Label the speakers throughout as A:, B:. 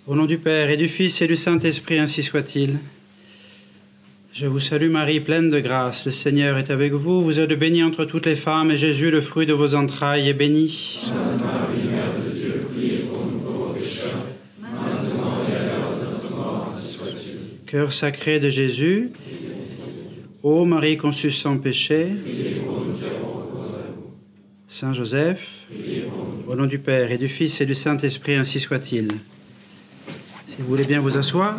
A: Au nom du Père et du Fils et du Saint-Esprit, ainsi soit-il. Je vous salue Marie, pleine de grâce, le Seigneur est avec vous. Vous êtes bénie entre toutes les femmes, et Jésus, le fruit de vos entrailles, est béni.
B: Sainte Marie, Mère de Dieu, priez pour nous pauvres pécheurs, maintenant et à l'heure de notre mort, ainsi soit-il.
A: Cœur sacré de Jésus, ô Marie conçue sans péché, Saint Joseph, au nom du Père et du Fils et du Saint-Esprit, ainsi soit-il. Si vous voulez bien vous asseoir.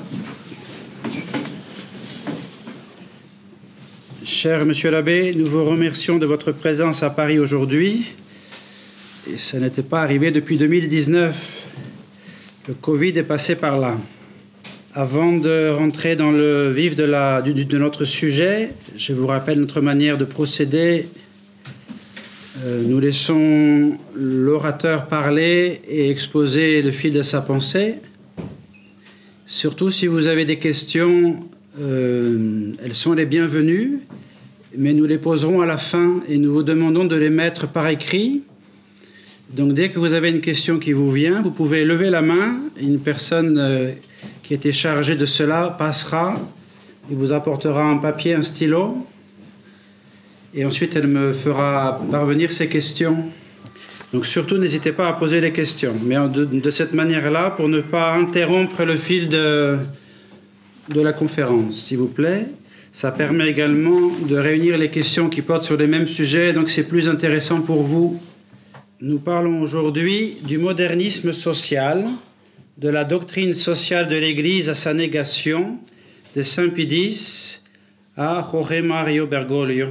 A: Cher Monsieur l'abbé, nous vous remercions de votre présence à Paris aujourd'hui. Et ça n'était pas arrivé depuis 2019. Le Covid est passé par là. Avant de rentrer dans le vif de notre sujet, je vous rappelle notre manière de procéder. Nous laissons l'orateur parler et exposer le fil de sa pensée. Surtout si vous avez des questions, elles sont les bienvenues, mais nous les poserons à la fin et nous vous demandons de les mettre par écrit. Donc dès que vous avez une question qui vous vient, vous pouvez lever la main. Une personne qui était chargée de cela passera et vous apportera un papier, un stylo. Et ensuite, elle me fera parvenir ces questions. Donc surtout, n'hésitez pas à poser les questions. Mais de cette manière-là, pour ne pas interrompre le fil de la conférence, s'il vous plaît. Ça permet également de réunir les questions qui portent sur les mêmes sujets, donc c'est plus intéressant pour vous. Nous parlons aujourd'hui du modernisme social, de la doctrine sociale de l'Église à sa négation, de Saint Pie X à Jorge Mario Bergoglio.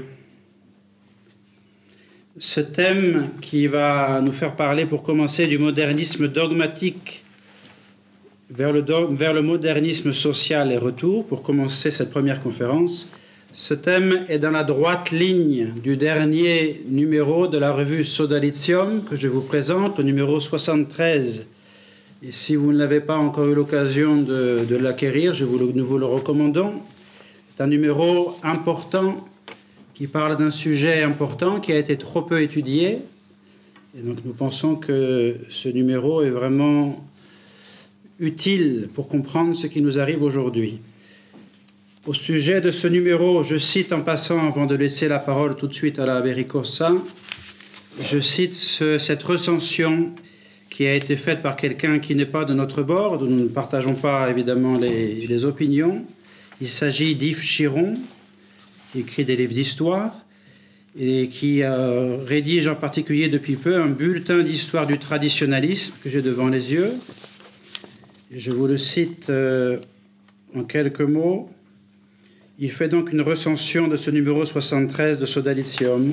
A: Ce thème qui va nous faire parler pour commencer du modernisme dogmatique vers le modernisme social et retour, pour commencer cette première conférence. Ce thème est dans la droite ligne du dernier numéro de la revue Sodalitium que je vous présente, le numéro 73. Et si vous ne l'avez pas encore eu l'occasion de l'acquérir, nous vous le recommandons. C'est un numéro important qui parle d'un sujet important qui a été trop peu étudié. Et donc nous pensons que ce numéro est vraiment utile pour comprendre ce qui nous arrive aujourd'hui. Au sujet de ce numéro, je cite en passant, avant de laisser la parole tout de suite à l'abbé Ricossa, je cite cette recension qui a été faite par quelqu'un qui n'est pas de notre bord, dont nous ne partageons pas évidemment les opinions. Il s'agit d'Yves Chiron, qui écrit des livres d'histoire et qui rédige en particulier depuis peu un bulletin d'histoire du traditionnalisme que j'ai devant les yeux. Et je vous le cite en quelques mots. Il fait donc une recension de ce numéro 73 de Sodalitium.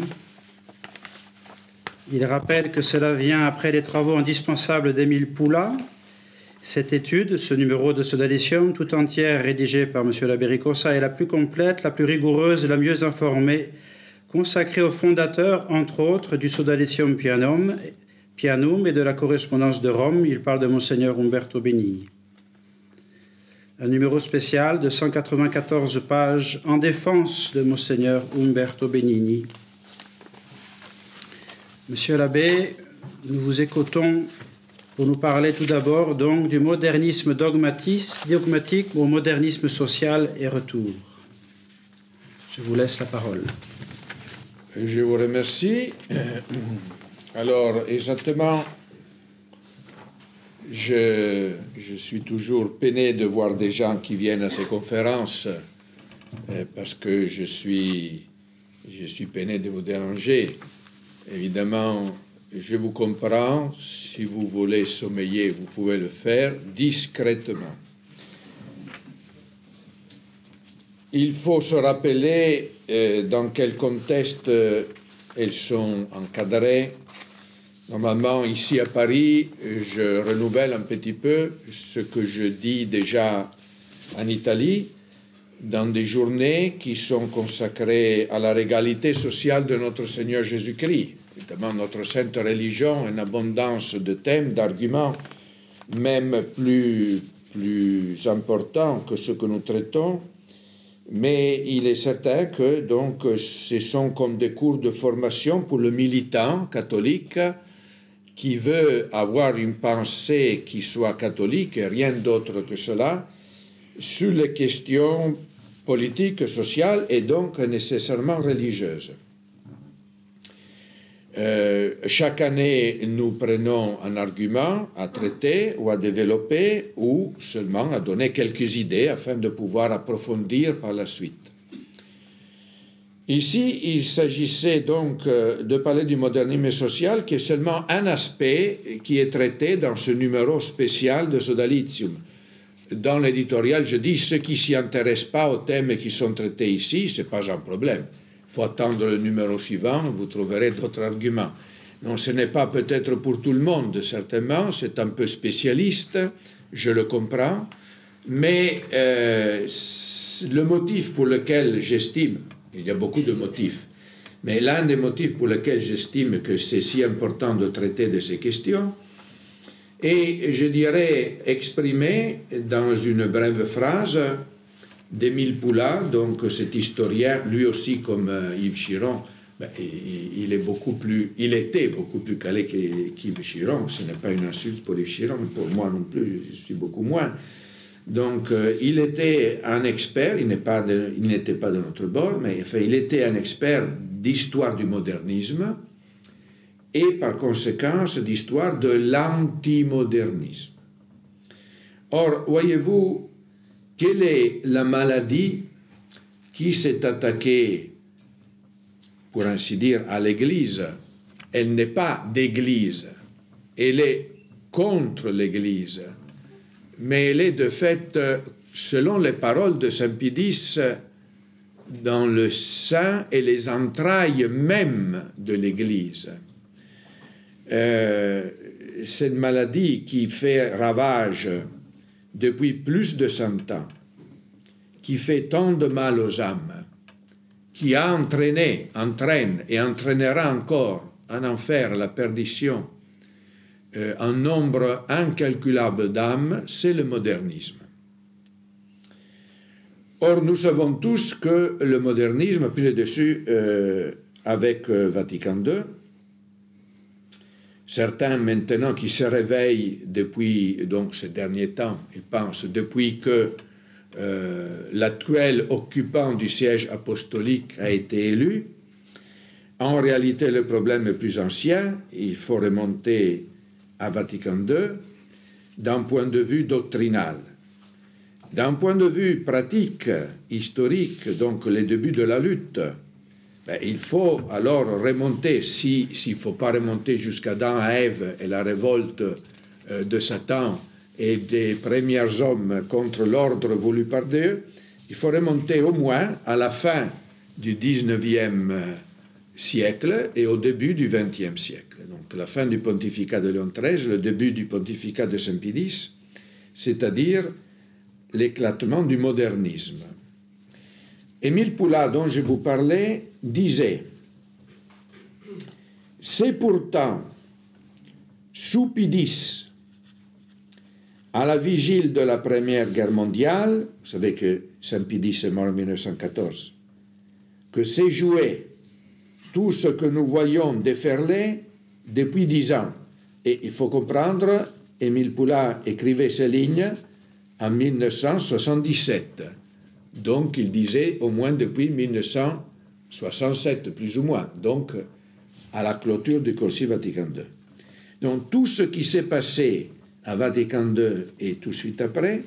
A: Il rappelle que cela vient après les travaux indispensables d'Émile Poula. Cette étude, ce numéro de Sodalitium, tout entière rédigée par M. l'abbé Ricossa, est la plus complète, la plus rigoureuse, la mieux informée, consacrée au fondateur, entre autres, du Sodalitium Pianum et de la correspondance de Rome. Il parle de Monseigneur Umberto Benigni. Un numéro spécial de 194 pages en défense de Monseigneur Umberto Benigni. Monsieur l'abbé, nous vous écoutons pour nous parler tout d'abord donc du modernisme dogmatique au modernisme social et retour. Je vous laisse la parole.
C: Je vous remercie. Alors, exactement, je suis toujours peiné de voir des gens qui viennent à ces conférences parce que je suis peiné de vous déranger. Évidemment, je vous comprends. Si vous voulez sommeiller, vous pouvez le faire discrètement. Il faut se rappeler dans quel contexte elles sont encadrées. Normalement, ici à Paris, je renouvelle un petit peu ce que je dis déjà en Italie, dans des journées qui sont consacrées à la régalité sociale de notre Seigneur Jésus-Christ. Évidemment, notre sainte religion a une abondance de thèmes, d'arguments, même plus importants que ceux que nous traitons. Mais il est certain que ce sont comme des cours de formation pour le militant catholique qui veut avoir une pensée qui soit catholique et rien d'autre que cela sur les questions politiques, sociales et donc nécessairement religieuses. Chaque année, nous prenons un argument à traiter ou à développer ou seulement à donner quelques idées afin de pouvoir approfondir par la suite. Ici, il s'agissait donc de parler du modernisme social, qui est seulement un aspect qui est traité dans ce numéro spécial de Sodalitium. Dans l'éditorial, je dis ceux qui ne s'y intéressent pas aux thèmes qui sont traités ici, ce n'est pas un problème. Il faut attendre le numéro suivant, vous trouverez d'autres arguments. Non, ce n'est pas peut-être pour tout le monde, certainement, c'est un peu spécialiste, je le comprends, mais le motif pour lequel j'estime, il y a beaucoup de motifs, mais l'un des motifs pour lesquels j'estime que c'est si important de traiter de ces questions est, je dirais, exprimé dans une brève phrase d'Émile Poulain, donc cet historien, lui aussi comme Yves Chiron, il était beaucoup plus calé qu'Yves Chiron. Ce n'est pas une insulte pour Yves Chiron, pour moi non plus, je suis beaucoup moins. Donc, il était un expert, il n'était pas de notre bord, mais enfin, il était un expert d'histoire du modernisme et par conséquent d'histoire de l'antimodernisme. Or, voyez-vous, quelle est la maladie qui s'est attaquée, pour ainsi dire, à l'Église? Elle n'est pas d'Église, elle est contre l'Église, mais elle est de fait, selon les paroles de Saint Pie X, dans le sein et les entrailles même de l'Église. Cette maladie qui fait ravage depuis plus de 100 ans, qui fait tant de mal aux âmes, qui a entraîne et entraînera encore en enfer, la perdition, un nombre incalculable d'âmes, c'est le modernisme. Or, nous savons tous que le modernisme, puis dessus avec Vatican II, certains maintenant qui se réveillent depuis donc, ces derniers temps, ils pensent depuis que l'actuel occupant du siège apostolique a été élu. En réalité, le problème est plus ancien. Il faut remonter à Vatican II d'un point de vue doctrinal. D'un point de vue pratique, historique, donc les débuts de la lutte, il faut alors remonter, s'il ne faut pas remonter jusqu'à Adam à Ève et la révolte de Satan et des premiers hommes contre l'ordre voulu par Dieu, il faut remonter au moins à la fin du 19e siècle et au début du 20e siècle. Donc la fin du pontificat de Léon XIII, le début du pontificat de Saint Pie X, c'est-à-dire l'éclatement du modernisme. Émile Poulain, dont je vous parlais, disait « C'est pourtant sous Pie X, à la vigile de la Première Guerre mondiale, vous savez que Saint Pie X est mort en 1914, que s'est joué tout ce que nous voyons déferler depuis 10 ans. » Et il faut comprendre, Émile Poulain écrivait ces lignes en 1977. Donc, il disait au moins depuis 1967, plus ou moins, donc à la clôture du Concile Vatican II. Donc, tout ce qui s'est passé à Vatican II et tout de suite après,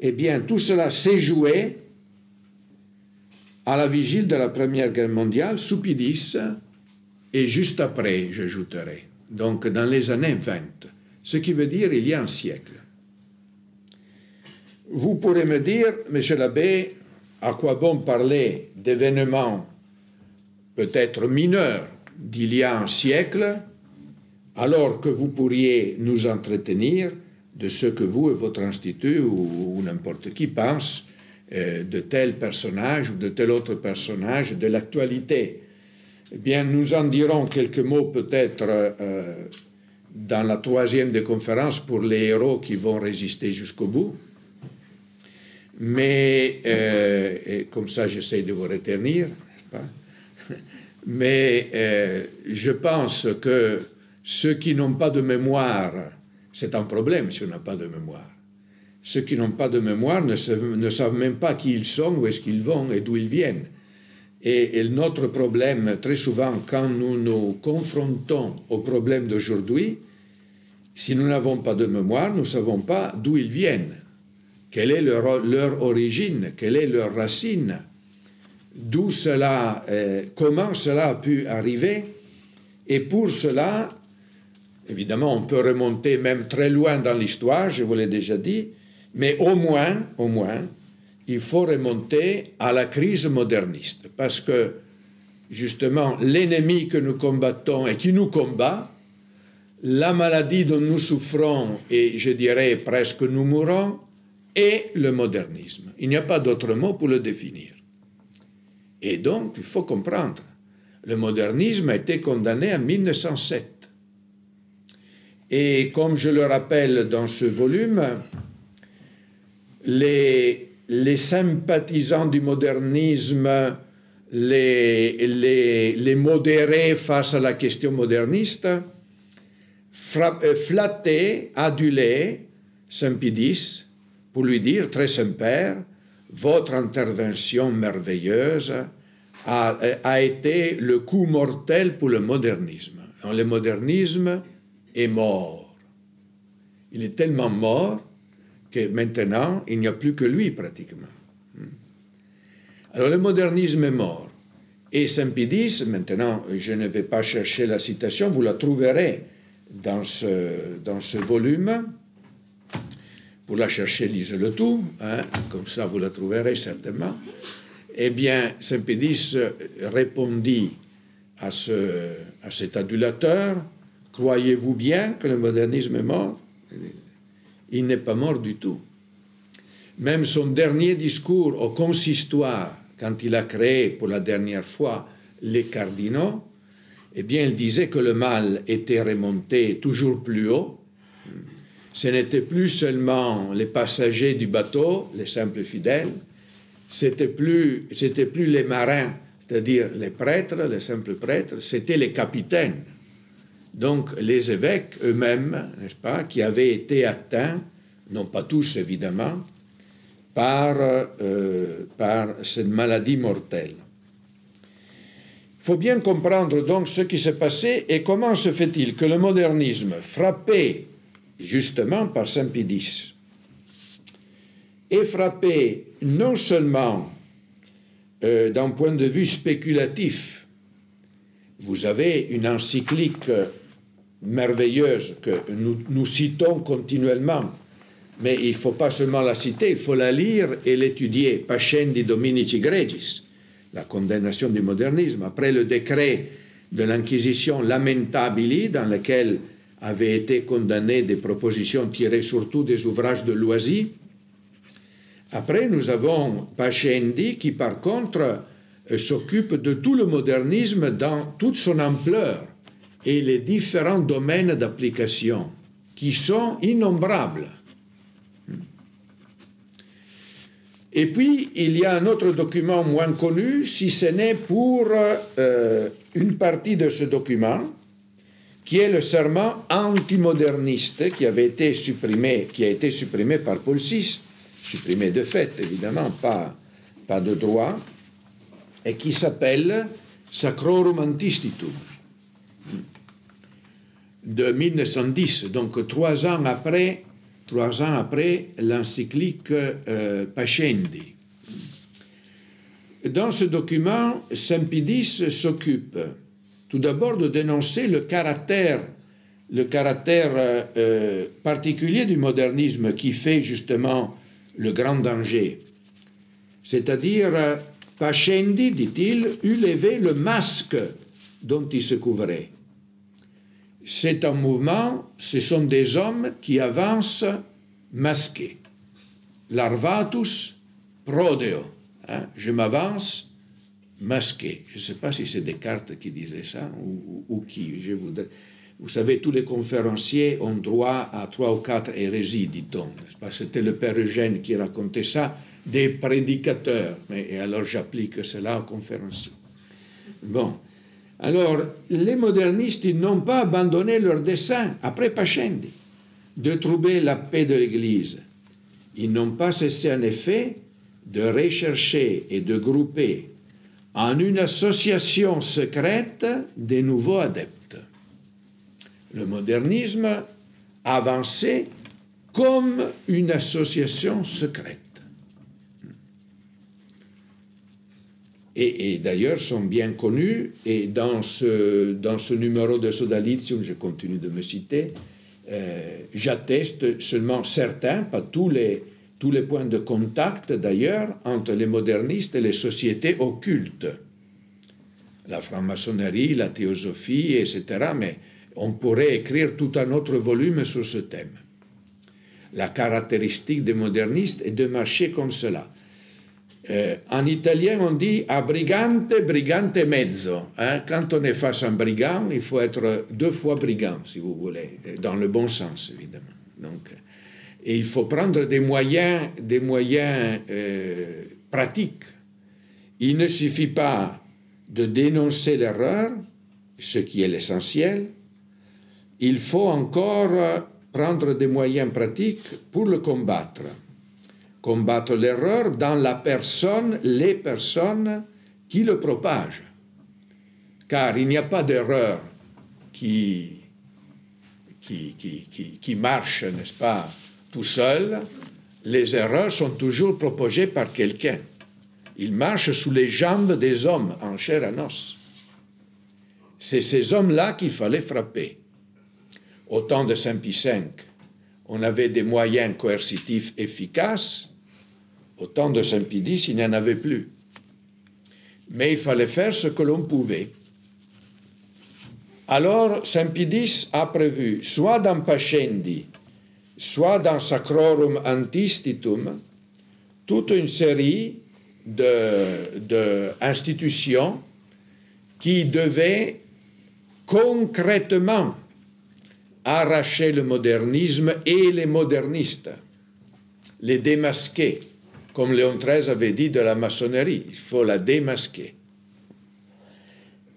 C: eh bien, tout cela s'est joué à la vigile de la Première Guerre mondiale, sous Pie X, et juste après, j'ajouterai, donc dans les années 20, ce qui veut dire il y a un siècle. Vous pourrez me dire, monsieur l'abbé, à quoi bon parler d'événements peut-être mineurs d'il y a un siècle, alors que vous pourriez nous entretenir de ce que vous et votre institut ou n'importe qui pense de tel personnage ou de tel autre personnage de l'actualité. Eh bien, nous en dirons quelques mots peut-être dans la 3e des conférences pour les héros qui vont résister jusqu'au bout. Mais, et comme ça, j'essaie de vous retenir, n'est-ce pas? Mais je pense que Ceux qui n'ont pas de mémoire, c'est un problème si on n'a pas de mémoire. Ceux qui n'ont pas de mémoire ne savent même pas qui ils sont, où est-ce qu'ils vont et d'où ils viennent. Et notre problème, très souvent, quand nous nous confrontons aux problèmes d'aujourd'hui, si nous n'avons pas de mémoire, nous ne savons pas d'où ils viennent, quelle est leur origine, quelle est leur racine, d'où cela, comment cela a pu arriver. Et pour cela, évidemment, on peut remonter même très loin dans l'histoire, je vous l'ai déjà dit, mais au moins, il faut remonter à la crise moderniste, parce que, justement, l'ennemi que nous combattons et qui nous combat, la maladie dont nous souffrons et, je dirais, presque nous mourons, est le modernisme. Il n'y a pas d'autre mot pour le définir. Et donc, il faut comprendre, le modernisme a été condamné en 1907. Et comme je le rappelle dans ce volume, les sympathisants du modernisme, les modérés face à la question moderniste, flattaient, adulaient Saint-Pédis pour lui dire, très Saint-Père, votre intervention merveilleuse a été le coup mortel pour le modernisme. Le modernisme est mort. Il est tellement mort que maintenant, il n'y a plus que lui pratiquement. Alors le modernisme est mort. Et Saint-Pédis, maintenant, je ne vais pas chercher la citation, vous la trouverez dans ce volume. Pour la chercher, lisez-le tout, comme ça vous la trouverez certainement. Eh bien, Saint-Pédis répondit à cet adulateur, « Croyez-vous bien que le modernisme est mort ?» Il n'est pas mort du tout. Même son dernier discours au consistoire, quand il a créé pour la dernière fois les cardinaux, eh bien, il disait que le mal était remonté toujours plus haut. Ce n'était plus seulement les passagers du bateau, les simples fidèles, c'était plus les marins, c'est-à-dire les prêtres, les simples prêtres, c'était les capitaines. Donc les évêques eux-mêmes, n'est-ce pas, qui avaient été atteints, non pas tous évidemment, par cette maladie mortelle. Il faut bien comprendre donc ce qui s'est passé et comment se fait-il que le modernisme, frappé justement par Saint-Pédis, est frappé non seulement d'un point de vue spéculatif. Vous avez une encyclique merveilleuse que nous citons continuellement, mais il ne faut pas seulement la citer, il faut la lire et l'étudier. Pascendi Dominici Gregis, la condamnation du modernisme, après le décret de l'Inquisition Lamentabili, dans lequel avaient été condamnées des propositions tirées surtout des ouvrages de Loisy. Après, nous avons Pascendi qui, par contre, s'occupe de tout le modernisme dans toute son ampleur et les différents domaines d'application qui sont innombrables. Et puis, il y a un autre document moins connu, si ce n'est pour une partie de ce document, qui est le serment antimoderniste qui a été supprimé par Paul VI, supprimé de fait, évidemment, pas de droit, et qui s'appelle Sacrorum Antistitum, de 1910, donc 3 ans après l'encyclique Pascendi. Dans ce document, Saint-Pédis s'occupe tout d'abord de dénoncer le caractère particulier du modernisme qui fait justement le grand danger. C'est-à-dire, Pascendi, dit-il, eut levé le masque dont il se couvrait. C'est un mouvement, ce sont des hommes qui avancent masqués. Larvatus prodeo. Je m'avance masqué. Je ne sais pas si c'est Descartes qui disait ça ou qui. Vous savez, tous les conférenciers ont droit à 3 ou 4 hérésies, dit-on. C'était le père Eugène qui racontait ça, des prédicateurs. Et alors j'applique cela aux conférenciers. Bon. Alors, les modernistes, ils n'ont pas abandonné leur dessein, après Pascendi, de trouver la paix de l'Église. Ils n'ont pas cessé, en effet, de rechercher et de grouper en une association secrète des nouveaux adeptes. Le modernisme avançait comme une association secrète. Et d'ailleurs sont bien connus, et dans ce numéro de Sodalitium, je continue de me citer, j'atteste seulement certains, pas tous les points de contact d'ailleurs, entre les modernistes et les sociétés occultes. La franc-maçonnerie, la théosophie, etc. Mais on pourrait écrire tout un autre volume sur ce thème. La caractéristique des modernistes est de marcher comme cela. En italien, on dit a brigante, brigante mezzo. Quand on est face à un brigand, il faut être 2 fois brigand, si vous voulez, dans le bon sens, évidemment. Donc, et il faut prendre des moyens pratiques. Il ne suffit pas de dénoncer l'erreur, ce qui est l'essentiel. Il faut encore prendre des moyens pratiques pour le combattre. Combattre l'erreur dans la personne, les personnes qui le propagent. Car il n'y a pas d'erreur qui marche, n'est-ce pas, tout seul. Les erreurs sont toujours propagées par quelqu'un. Ils marchent sous les jambes des hommes, en chair et en os. C'est ces hommes-là qu'il fallait frapper. Au temps de Saint Pie V, on avait des moyens coercitifs efficaces. Au temps de Saint Pie X, il n'y en avait plus. Mais il fallait faire ce que l'on pouvait. Alors, Saint Pie X a prévu, soit dans Pascendi, soit dans Sacrorum Antistitum, toute une série d'institutions qui devaient concrètement arracher le modernisme et les modernistes, les démasquer, comme Léon XIII avait dit de la maçonnerie, il faut la démasquer.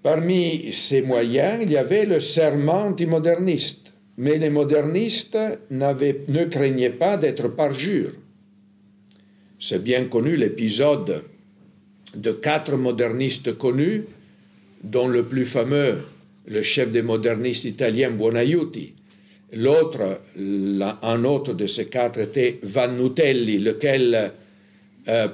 C: Parmi ces moyens, il y avait le serment antimoderniste, mais les modernistes ne craignaient pas d'être parjures. C'est bien connu l'épisode de 4 modernistes connus, dont le plus fameux, le chef des modernistes italiens Buonaiuti. L'autre, un autre de ces 4 était Vannutelli, lequel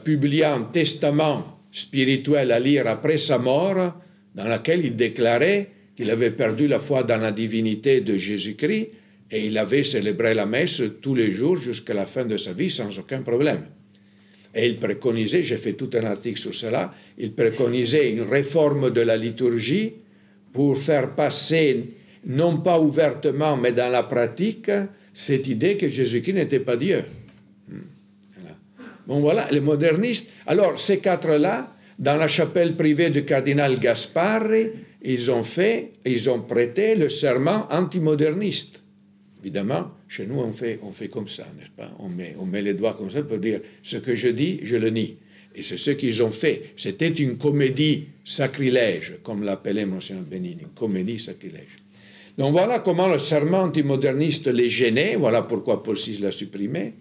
C: publia un testament spirituel à lire après sa mort, dans lequel il déclarait qu'il avait perdu la foi dans la divinité de Jésus-Christ et il avait célébré la messe tous les jours jusqu'à la fin de sa vie sans aucun problème. Et il préconisait, j'ai fait tout un article sur cela, il préconisait une réforme de la liturgie pour faire passer, non pas ouvertement, mais dans la pratique, cette idée que Jésus-Christ n'était pas Dieu. Voilà. Bon, voilà, les modernistes. Alors, ces 4-là, dans la chapelle privée du cardinal Gasparri, ils ont prêté le serment antimoderniste. Évidemment, chez nous, on fait comme ça, n'est-ce pas? On met les doigts comme ça pour dire ce que je dis, je le nie. Et c'est ce qu'ils ont fait. C'était une comédie sacrilège, comme l'appelait Monseigneur Benigni, une comédie sacrilège. Donc voilà comment le serment antimoderniste les gênait, voilà pourquoi Paul VI l'a supprimé,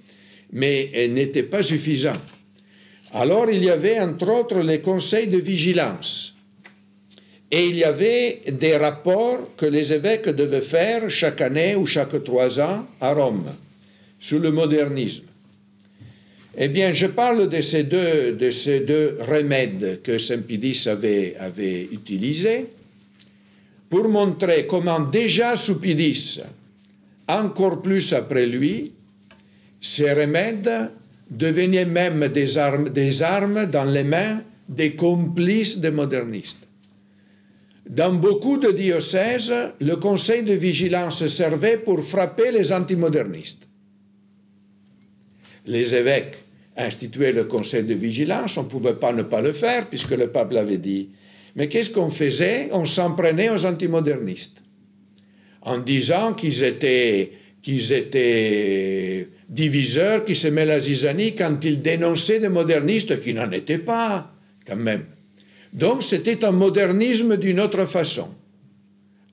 C: mais elle n'était pas suffisant. Alors il y avait entre autres les conseils de vigilance. Et il y avait des rapports que les évêques devaient faire chaque année ou chaque 3 ans à Rome, sur le modernisme. Eh bien, je parle de ces deux remèdes que Saint Pie X avait utilisés pour montrer comment déjà sous Pie X, encore plus après lui, ces remèdes devenaient même des armes dans les mains des complices des modernistes. Dans beaucoup de diocèses, le conseil de vigilance servait pour frapper les antimodernistes. Les évêques instituaient le conseil de vigilance, on ne pouvait pas ne pas le faire puisque le pape l'avait dit. Mais qu'est-ce qu'on faisait? On s'en prenait aux antimodernistes en disant qu'ils étaient diviseurs, qu'ils s'aimaient la zizanie quand ils dénonçaient des modernistes qui n'en étaient pas, quand même. Donc c'était un modernisme d'une autre façon.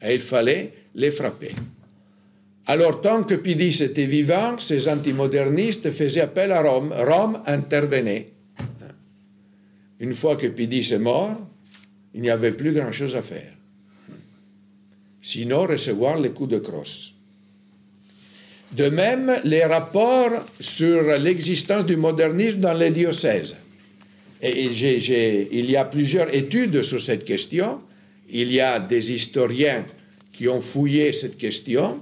C: Et il fallait les frapper. Alors, tant que Pidis était vivant, ces antimodernistes faisaient appel à Rome. Rome intervenait. Une fois que Pidis est mort, il n'y avait plus grand-chose à faire. Sinon, recevoir les coups de crosse. De même, les rapports sur l'existence du modernisme dans les diocèses. Et il y a plusieurs études sur cette question. Il y a des historiens qui ont fouillé cette question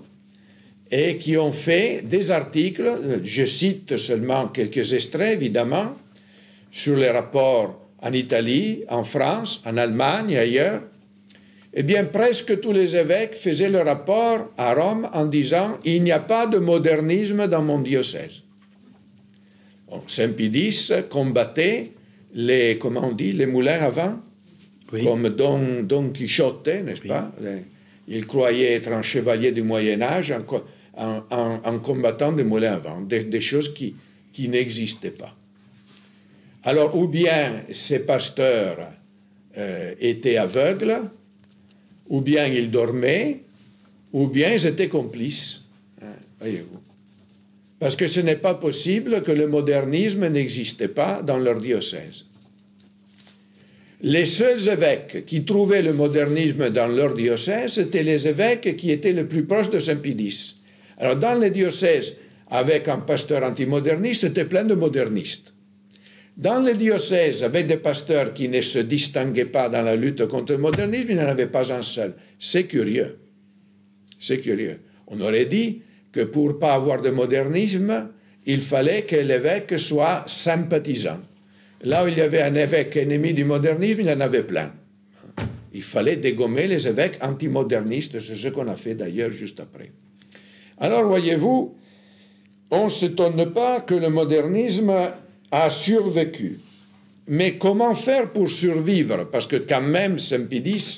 C: et qui ont fait des articles, je cite seulement quelques extraits évidemment, sur les rapports en Italie, en France, en Allemagne et ailleurs. Eh bien, presque tous les évêques faisaient le rapport à Rome en disant « Il n'y a pas de modernisme dans mon diocèse ». Saint Pidis combattait les, comment on dit, les moulins à vent, oui, comme Don Quichotte, n'est-ce oui, pas? Il croyait être un chevalier du Moyen-Âge en combattant des moulins à vent, des choses qui n'existaient pas. Alors, ou bien ces pasteurs étaient aveugles, ou bien ils dormaient, ou bien ils étaient complices. Voyez-vous. Parce que ce n'est pas possible que le modernisme n'existait pas dans leur diocèse. Les seuls évêques qui trouvaient le modernisme dans leur diocèse, c'était les évêques qui étaient le plus proches de Saint-Pidis. Alors, dans les diocèses, avec un pasteur antimoderniste, c'était plein de modernistes. Dans les diocèses, avec des pasteurs qui ne se distinguaient pas dans la lutte contre le modernisme, il n'y en avait pas un seul. C'est curieux. C'est curieux. On aurait dit que pour ne pas avoir de modernisme, il fallait que l'évêque soit sympathisant. Là où il y avait un évêque ennemi du modernisme, il y en avait plein. Il fallait dégommer les évêques antimodernistes, c'est ce qu'on a fait d'ailleurs juste après. Alors, voyez-vous, on ne s'étonne pas que le modernisme a survécu. Mais comment faire pour survivre? Parce que quand même, Saint-Pidis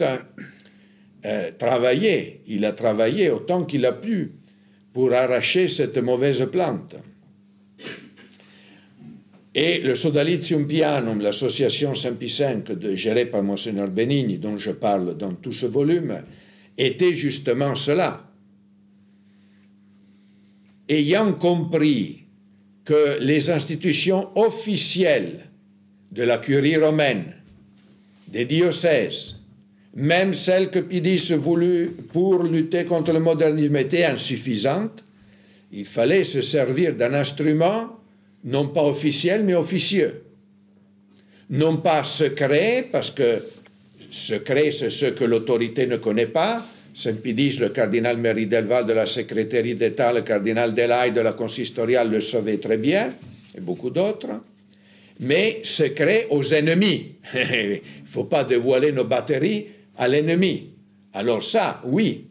C: travaillait, il a travaillé autant qu'il a pu pour arracher cette mauvaise plante. Et le Sodalitium Pianum, l'association Saint-Pie V, gérée par Monseigneur Benigni, dont je parle dans tout ce volume, était justement cela. Ayant compris que les institutions officielles de la curie romaine, des diocèses, même celles que Pidis voulut pour lutter contre le modernisme, étaient insuffisantes, il fallait se servir d'un instrument non pas officiel, mais officieux. Non pas secret, parce que secret, c'est ce que l'autorité ne connaît pas. Saint-Pidis, le cardinal Meridelval de la secrétaire d'État, le cardinal Delahaye de la consistoriale le savaient très bien, et beaucoup d'autres. Mais secret aux ennemis. Il ne faut pas dévoiler nos batteries à l'ennemi. Alors ça, oui,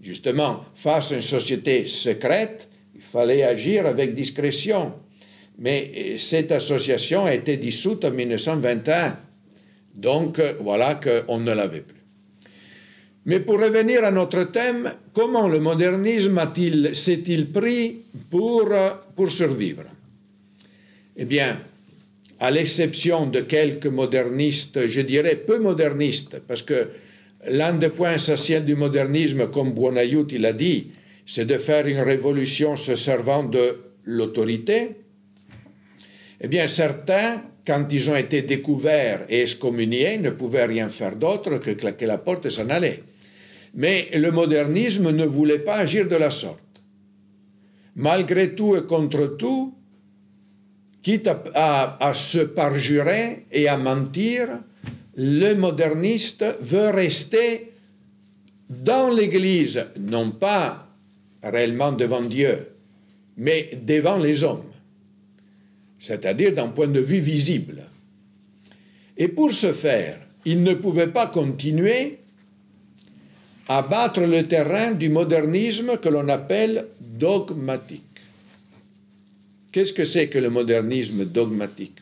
C: justement, face à une société secrète, il fallait agir avec discrétion. Mais cette association a été dissoute en 1921. Donc, voilà qu'on ne l'avait plus. Mais pour revenir à notre thème, comment le modernisme s'est-il pris pour survivre? Eh bien, à l'exception de quelques modernistes, je dirais peu modernistes, parce que l'un des points essentiels du modernisme, comme Buonaiuti il a dit, c'est de faire une révolution se servant de l'autorité. Eh bien, certains, quand ils ont été découverts et excommuniés, ne pouvaient rien faire d'autre que claquer la porte et s'en aller. Mais le modernisme ne voulait pas agir de la sorte. Malgré tout et contre tout, quitte à se parjurer et à mentir, le moderniste veut rester dans l'Église, non pas réellement devant Dieu, mais devant les hommes, c'est-à-dire d'un point de vue visible. Et pour ce faire, il ne pouvait pas continuer à battre le terrain du modernisme que l'on appelle dogmatique. Qu'est-ce que c'est que le modernisme dogmatique?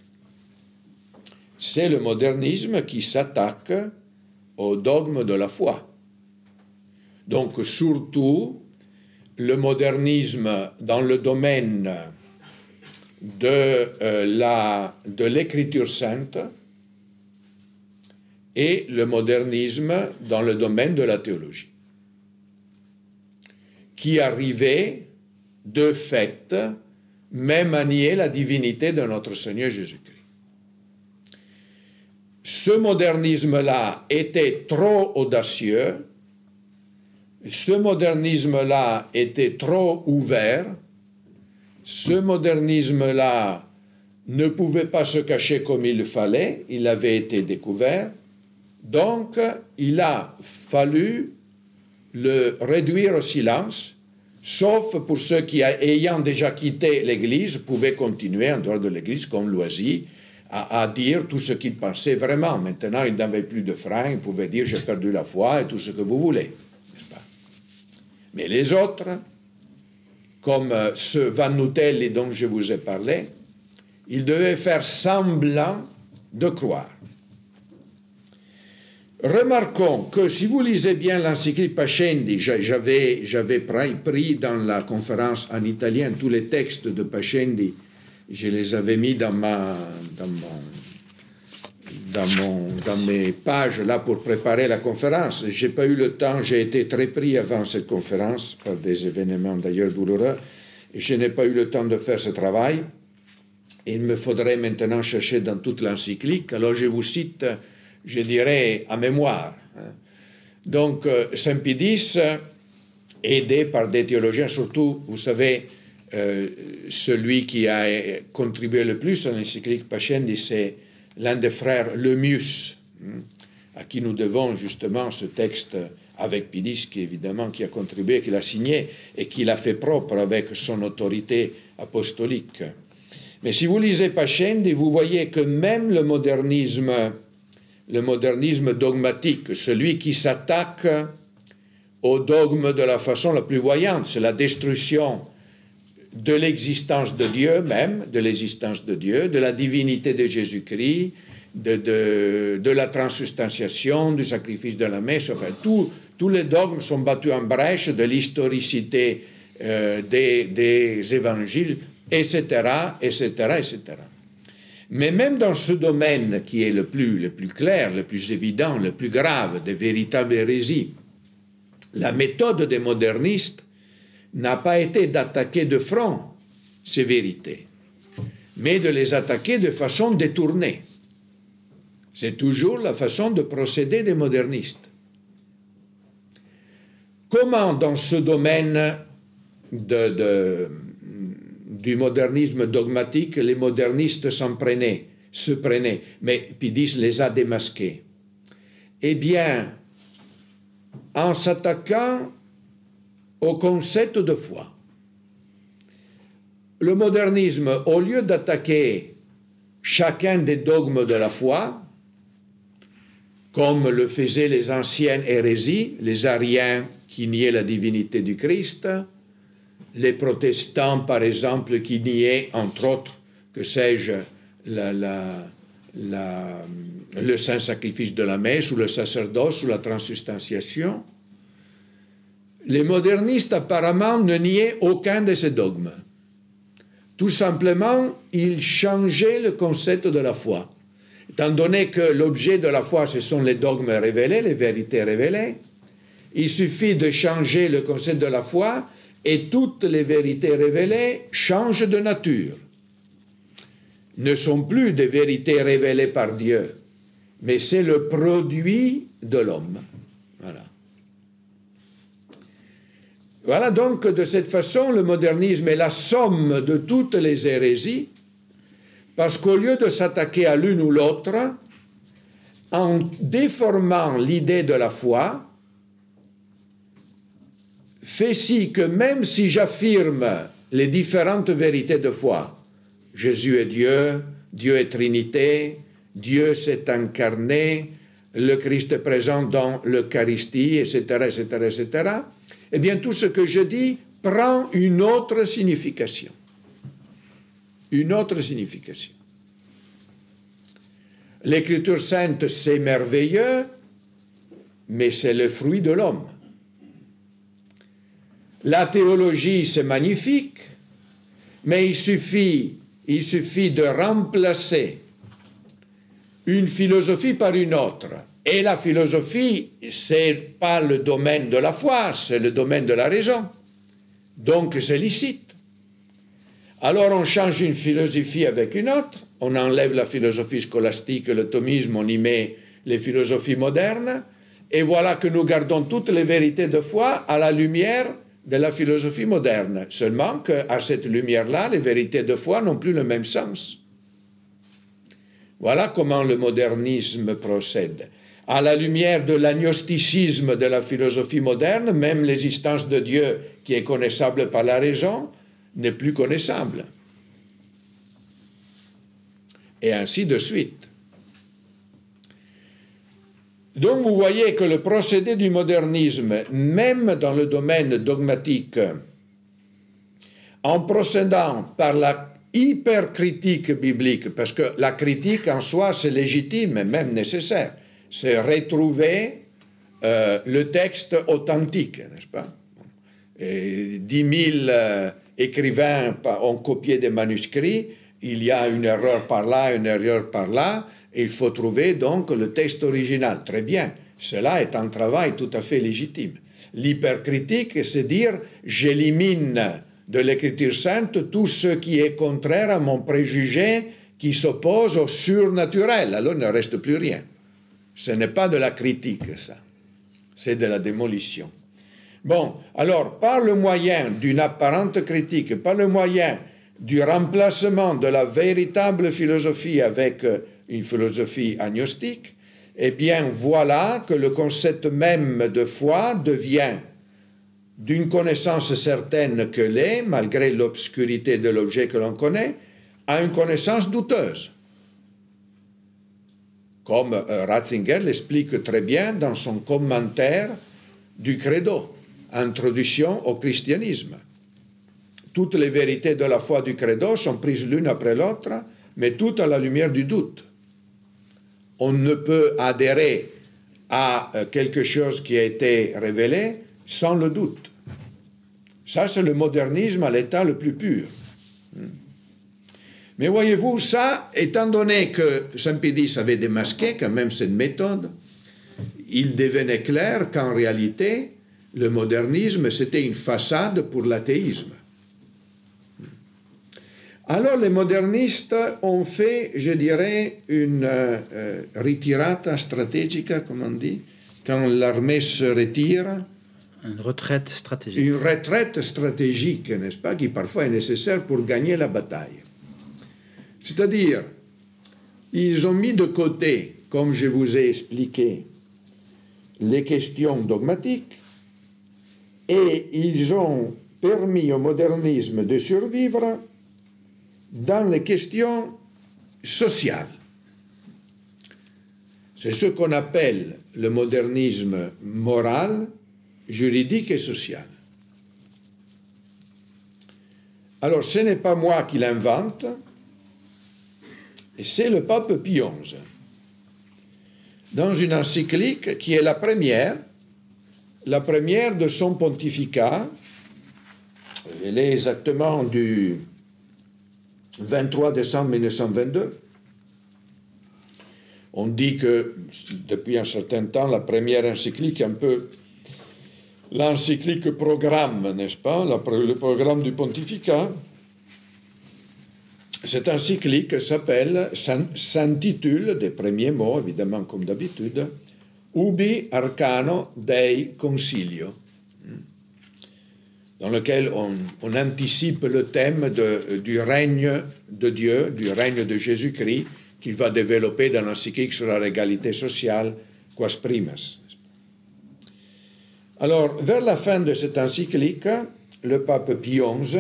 C: C'est le modernisme qui s'attaque au dogme de la foi. Donc, surtout, le modernisme dans le domaine de l'écriture sainte, et le modernisme dans le domaine de la théologie, qui arrivait de fait même à nier la divinité de notre Seigneur Jésus-Christ. Ce modernisme-là était trop audacieux, ce modernisme-là était trop ouvert, ce modernisme-là ne pouvait pas se cacher comme il fallait, il avait été découvert, donc il a fallu le réduire au silence, sauf pour ceux qui, ayant déjà quitté l'Église, pouvaient continuer en dehors de l'Église, comme Loisy, à dire tout ce qu'ils pensaient vraiment. Maintenant, ils n'avaient plus de frein, ils pouvaient dire « j'ai perdu la foi » et tout ce que vous voulez. N'est-ce pas? Mais les autres, comme ce Van Nutelli dont je vous ai parlé, ils devaient faire semblant de croire. Remarquons que si vous lisez bien l'encyclique Pascendi, j'avais pris dans la conférence en italien tous les textes de Pascendi, je les avais mis dans mes pages là pour préparer la conférence. Je n'ai pas eu le temps, j'ai été très pris avant cette conférence, par des événements d'ailleurs douloureux, et je n'ai pas eu le temps de faire ce travail. Il me faudrait maintenant chercher dans toute l'encyclique. Alors je vous cite, je dirais, à mémoire. Donc, Saint Pie X, aidé par des théologiens, surtout, vous savez, celui qui a contribué le plus à l'encyclique Pascendi, c'est l'un des frères Lemius, à qui nous devons justement ce texte avec Pie X, qui évidemment qui a contribué, qui l'a signé et qui l'a fait propre avec son autorité apostolique. Mais si vous lisez Pascendi, vous voyez que même le modernisme dogmatique, celui qui s'attaque au dogme de la façon la plus voyante, c'est la destruction de l'existence de Dieu même, de l'existence de Dieu, de la divinité de Jésus-Christ, de la transsubstantiation, du sacrifice de la messe, enfin, tous les dogmes sont battus en brèche de l'historicité des évangiles, etc., etc., etc. Mais même dans ce domaine qui est le plus clair, le plus évident, le plus grave, des véritables hérésies, la méthode des modernistes n'a pas été d'attaquer de front ces vérités, mais de les attaquer de façon détournée. C'est toujours la façon de procéder des modernistes. Comment dans ce domaine du modernisme dogmatique, les modernistes se prenaient, mais Pie X les a démasqués? Eh bien, en s'attaquant au concept de foi. Le modernisme, au lieu d'attaquer chacun des dogmes de la foi, comme le faisaient les anciennes hérésies, les ariens qui niaient la divinité du Christ, les protestants, par exemple, qui niaient, entre autres, que sais-je, le saint sacrifice de la messe, ou le sacerdoce, ou la transsubstantiation. Les modernistes, apparemment, ne niaient aucun de ces dogmes. Tout simplement, ils changeaient le concept de la foi. Étant donné que l'objet de la foi, ce sont les dogmes révélés, les vérités révélées, il suffit de changer le concept de la foi et toutes les vérités révélées changent de nature. Ne sont plus des vérités révélées par Dieu, mais c'est le produit de l'homme. Voilà. Voilà donc de cette façon le modernisme est la somme de toutes les hérésies, parce qu'au lieu de s'attaquer à l'une ou l'autre, en déformant l'idée de la foi, fait si que même si j'affirme les différentes vérités de foi, Jésus est Dieu, Dieu est Trinité, Dieu s'est incarné, le Christ est présent dans l'Eucharistie, etc., etc., etc., eh bien, tout ce que je dis prend une autre signification. Une autre signification. L'Écriture sainte, c'est merveilleux, mais c'est le fruit de l'homme. La théologie, c'est magnifique, mais il suffit de remplacer une philosophie par une autre, Et la philosophie, c'est pas le domaine de la foi, c'est le domaine de la raison. Donc c'est licite. Alors on change une philosophie avec une autre, on enlève la philosophie scolastique, le thomisme, on y met les philosophies modernes, et voilà que nous gardons toutes les vérités de foi à la lumière de la philosophie moderne. Seulement qu'à cette lumière-là, les vérités de foi n'ont plus le même sens. Voilà comment le modernisme procède. À la lumière de l'agnosticisme de la philosophie moderne, même l'existence de Dieu qui est connaissable par la raison n'est plus connaissable. Et ainsi de suite. Donc vous voyez que le procédé du modernisme, même dans le domaine dogmatique, en procédant par la hypercritique biblique, parce que la critique en soi c'est légitime et même nécessaire, c'est retrouver le texte authentique, n'est-ce pas? Et 10 000 écrivains ont copié des manuscrits, il y a une erreur par là, une erreur par là, et il faut trouver donc le texte original. Très bien, cela est un travail tout à fait légitime. L'hypercritique, c'est dire j'élimine de l'Écriture sainte tout ce qui est contraire à mon préjugé qui s'oppose au surnaturel. Alors il ne reste plus rien. Ce n'est pas de la critique, ça. C'est de la démolition. Bon, alors, par le moyen d'une apparente critique, par le moyen du remplacement de la véritable philosophie avec une philosophie agnostique, eh bien, voilà que le concept même de foi devient d'une connaissance certaine que l'est, malgré l'obscurité de l'objet que l'on connaît, à une connaissance douteuse. Comme Ratzinger l'explique très bien dans son commentaire du Credo, Introduction au christianisme. Toutes les vérités de la foi du Credo sont prises l'une après l'autre, mais toutes à la lumière du doute. On ne peut adhérer à quelque chose qui a été révélé sans le doute. Ça, c'est le modernisme à l'état le plus pur. Mais voyez-vous, ça, étant donné que Saint-Pédis avait démasqué quand même cette méthode, il devenait clair qu'en réalité, le modernisme, c'était une façade pour l'athéisme. Alors les modernistes ont fait, je dirais, une ritirata strategica, comme on dit, quand l'armée se retire.
A: Une retraite stratégique.
C: Une retraite stratégique, n'est-ce pas, qui parfois est nécessaire pour gagner la bataille. C'est-à-dire, ils ont mis de côté, comme je vous ai expliqué, les questions dogmatiques, et ils ont permis au modernisme de survivre dans les questions sociales. C'est ce qu'on appelle le modernisme moral, juridique et social. Alors, ce n'est pas moi qui l'invente, c'est le pape Pie XI, dans une encyclique qui est la première de son pontificat. Elle est exactement du 23 décembre 1922. On dit que depuis un certain temps, la première encyclique est un peu l'encyclique programme, n'est-ce pas, le programme du pontificat. Cette encyclique s'intitule, des premiers mots, évidemment comme d'habitude, Ubi Arcano Dei Consilio, dans lequel on anticipe le thème du règne de Dieu, du règne de Jésus-Christ, qu'il va développer dans l'encyclique sur la régalité sociale, Quas Primas. Alors, vers la fin de cette encyclique, le pape Pie XI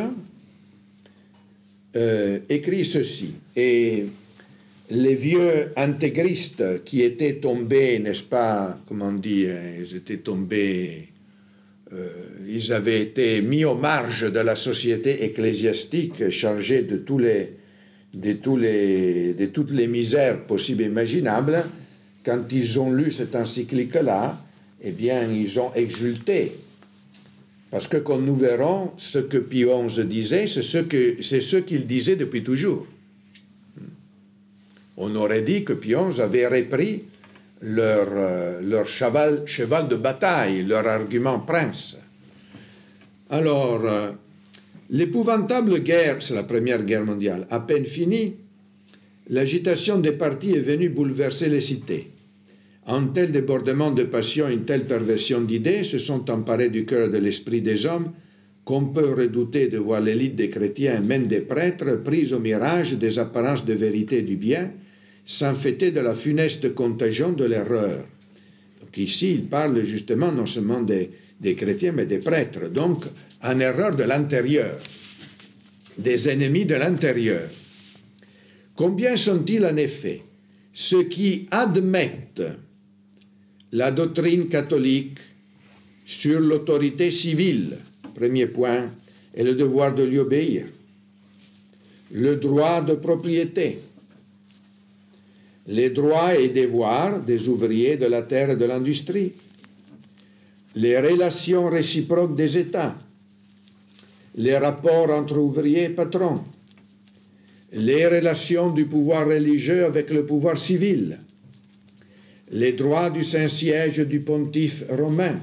C: écrit ceci, et les vieux intégristes qui étaient tombés, n'est-ce pas, comment on dit, ils étaient tombés, ils avaient été mis aux marges de la société ecclésiastique chargée de toutes les misères possibles et imaginables. Quand ils ont lu cette encyclique-là, eh bien, ils ont exulté. Parce que, comme nous verrons, ce que Pie XI disait, c'est ce qu'il disait depuis toujours. On aurait dit que Pie XI avait repris leur cheval de bataille, leur argument prince. Alors, l'épouvantable guerre, c'est la Première Guerre mondiale, à peine finie, l'agitation des partis est venue bouleverser les cités. Un tel débordement de passion, une telle perversion d'idées se sont emparés du cœur et de l'esprit des hommes qu'on peut redouter de voir l'élite des chrétiens, même des prêtres, prise au mirage des apparences de vérité et du bien, s'enfêter de la funeste contagion de l'erreur. Donc ici, il parle justement non seulement des chrétiens, mais des prêtres. Donc, en erreur de l'intérieur, des ennemis de l'intérieur. Combien sont-ils en effet ceux qui admettent la doctrine catholique sur l'autorité civile, premier point, et le devoir de lui obéir, le droit de propriété, les droits et devoirs des ouvriers de la terre et de l'industrie, les relations réciproques des États, les rapports entre ouvriers et patrons, les relations du pouvoir religieux avec le pouvoir civil, les droits du Saint-Siège du pontife romain,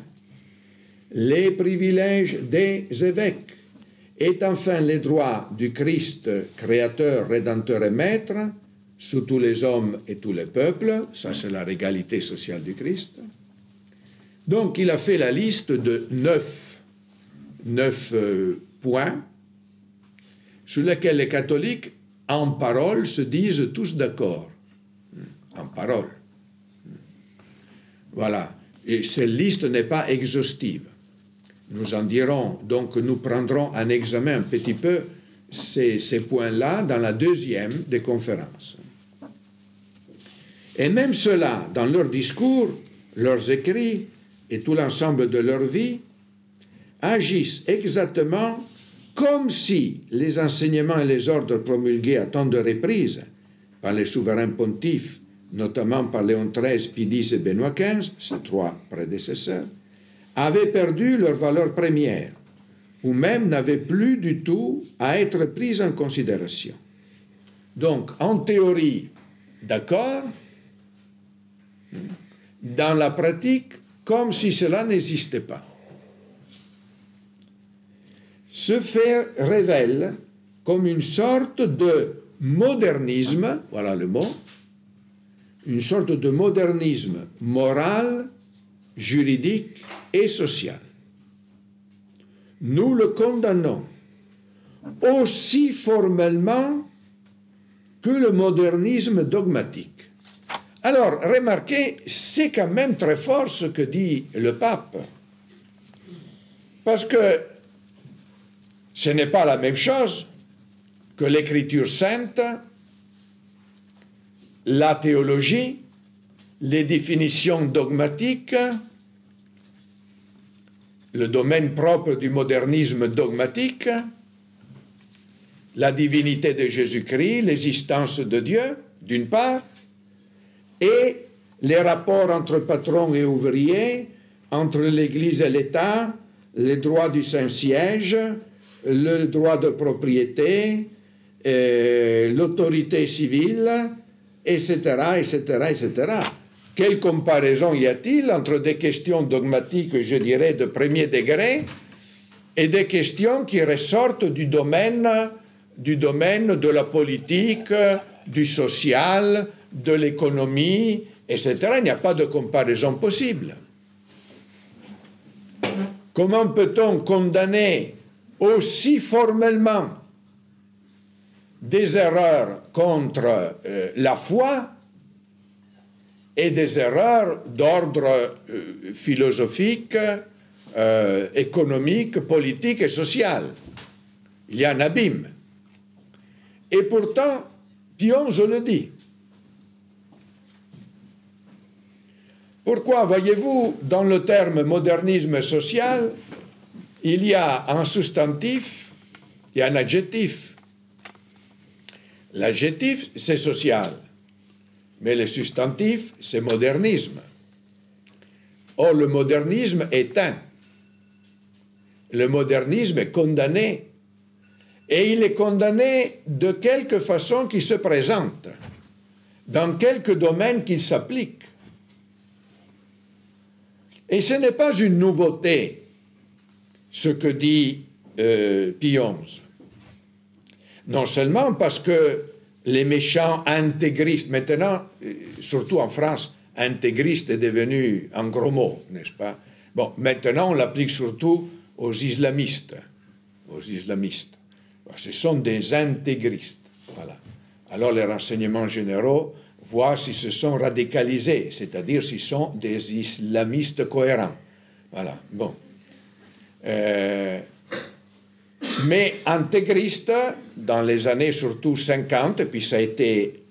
C: les privilèges des évêques, et enfin les droits du Christ, créateur, rédempteur et maître, sous tous les hommes et tous les peuples, ça c'est la régalité sociale du Christ. Donc il a fait la liste de 9 points sur lesquels les catholiques, en parole, se disent tous d'accord. En parole. Voilà. Et cette liste n'est pas exhaustive. Nous en dirons, donc nous prendrons en examen un petit peu ces points-là dans la deuxième des conférences. Et même ceux-là, dans leurs discours, leurs écrits et tout l'ensemble de leur vie, agissent exactement comme si les enseignements et les ordres promulgués à tant de reprises par les souverains pontifes, notamment par Léon XIII, Pie X et Benoît XV, ses 3 prédécesseurs, avaient perdu leur valeur première, ou même n'avaient plus du tout à être pris en considération. Donc, en théorie, d'accord, dans la pratique, comme si cela n'existait pas. Ce fait révèle comme une sorte de modernisme, voilà le mot, une sorte de modernisme moral, juridique et social. Nous le condamnons aussi formellement que le modernisme dogmatique. Alors, remarquez, c'est quand même très fort ce que dit le pape, parce que ce n'est pas la même chose que l'écriture sainte, la théologie, les définitions dogmatiques, le domaine propre du modernisme dogmatique, la divinité de Jésus-Christ, l'existence de Dieu, d'une part, et les rapports entre patrons et ouvriers, entre l'Église et l'État, les droits du Saint-Siège, le droit de propriété, l'autorité civile, etc., etc., etc. Quelle comparaison y a-t-il entre des questions dogmatiques, je dirais, de premier degré, et des questions qui ressortent du domaine de la politique, du social, de l'économie, etc. Il n'y a pas de comparaison possible. Comment peut-on condamner aussi formellement des erreurs contre la foi et des erreurs d'ordre philosophique, économique, politique et social? Il y a un abîme. Et pourtant, Pie XI le dit. Pourquoi, voyez-vous, dans le terme modernisme social, il y a un substantif et un adjectif. L'adjectif, c'est social, mais le substantif, c'est modernisme. Or, le modernisme est un. Le modernisme est condamné. Et il est condamné de quelque façon qui se présente, dans quelques domaines qu'il s'applique. Et ce n'est pas une nouveauté, ce que dit Pie XI. Non seulement parce que les méchants intégristes, maintenant, surtout en France, intégriste est devenu un gros mot, n'est-ce pas? Bon, maintenant, on l'applique surtout aux islamistes. Aux islamistes. Ce sont des intégristes. Voilà. Alors, les renseignements généraux voient s'ils se sont radicalisés, c'est-à-dire s'ils sont des islamistes cohérents. Voilà. Bon. Mais intégriste, dans les années surtout 50, et puis ça a été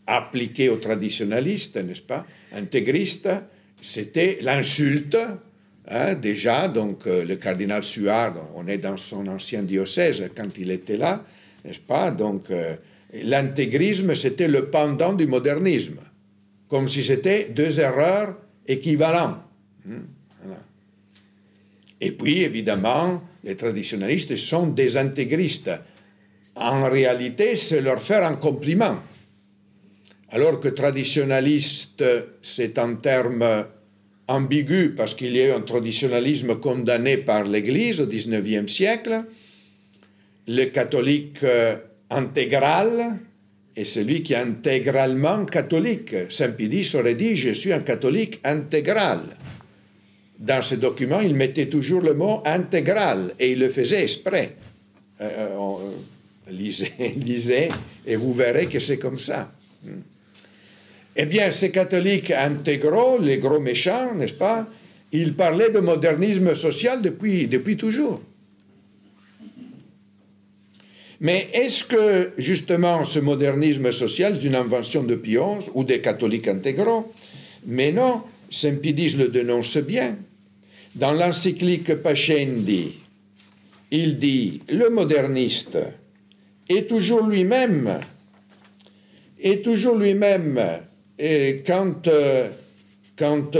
C: appliqué aux traditionalistes, n'est-ce pas? Intégriste, c'était l'insulte, hein, déjà, donc le cardinal Suard, on est dans son ancien diocèse quand il était là, n'est-ce pas? Donc l'intégrisme, c'était le pendant du modernisme, comme si c'était deux erreurs équivalentes. Voilà. Et puis, évidemment, les traditionalistes sont des intégristes. En réalité, c'est leur faire un compliment. Alors que traditionaliste, c'est un terme ambigu parce qu'il y a eu un traditionalisme condamné par l'Église au XIXe siècle. Le catholique intégral est celui qui est intégralement catholique. Saint Pie X aurait dit « Je suis un catholique intégral ». Dans ce document, il mettait toujours le mot « intégral » et il le faisait exprès. Lisez et vous verrez que c'est comme ça. Eh bien, ces catholiques intégraux, les gros méchants, n'est-ce pas, ils parlaient de modernisme social depuis toujours. Mais est-ce que, justement, ce modernisme social est une invention de Pie XI ou des catholiques intégraux? Mais non, Saint Pie X le dénonce bien. Dans l'encyclique Pascendi, il dit « Le moderniste est toujours lui-même, et quand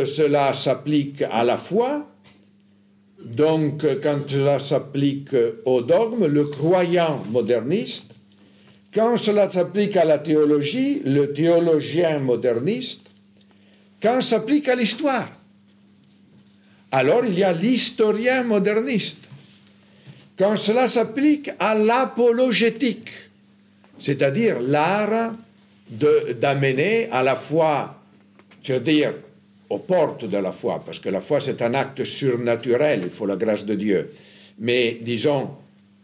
C: cela s'applique à la foi, donc quand cela s'applique au dogme, le croyant moderniste, quand cela s'applique à la théologie, le théologien moderniste, quand ça s'applique à l'histoire. Alors il y a l'historien moderniste. Quand cela s'applique à l'apologétique, c'est-à-dire l'art d'amener à la foi, c'est-à-dire aux portes de la foi, parce que la foi c'est un acte surnaturel, il faut la grâce de Dieu, mais disons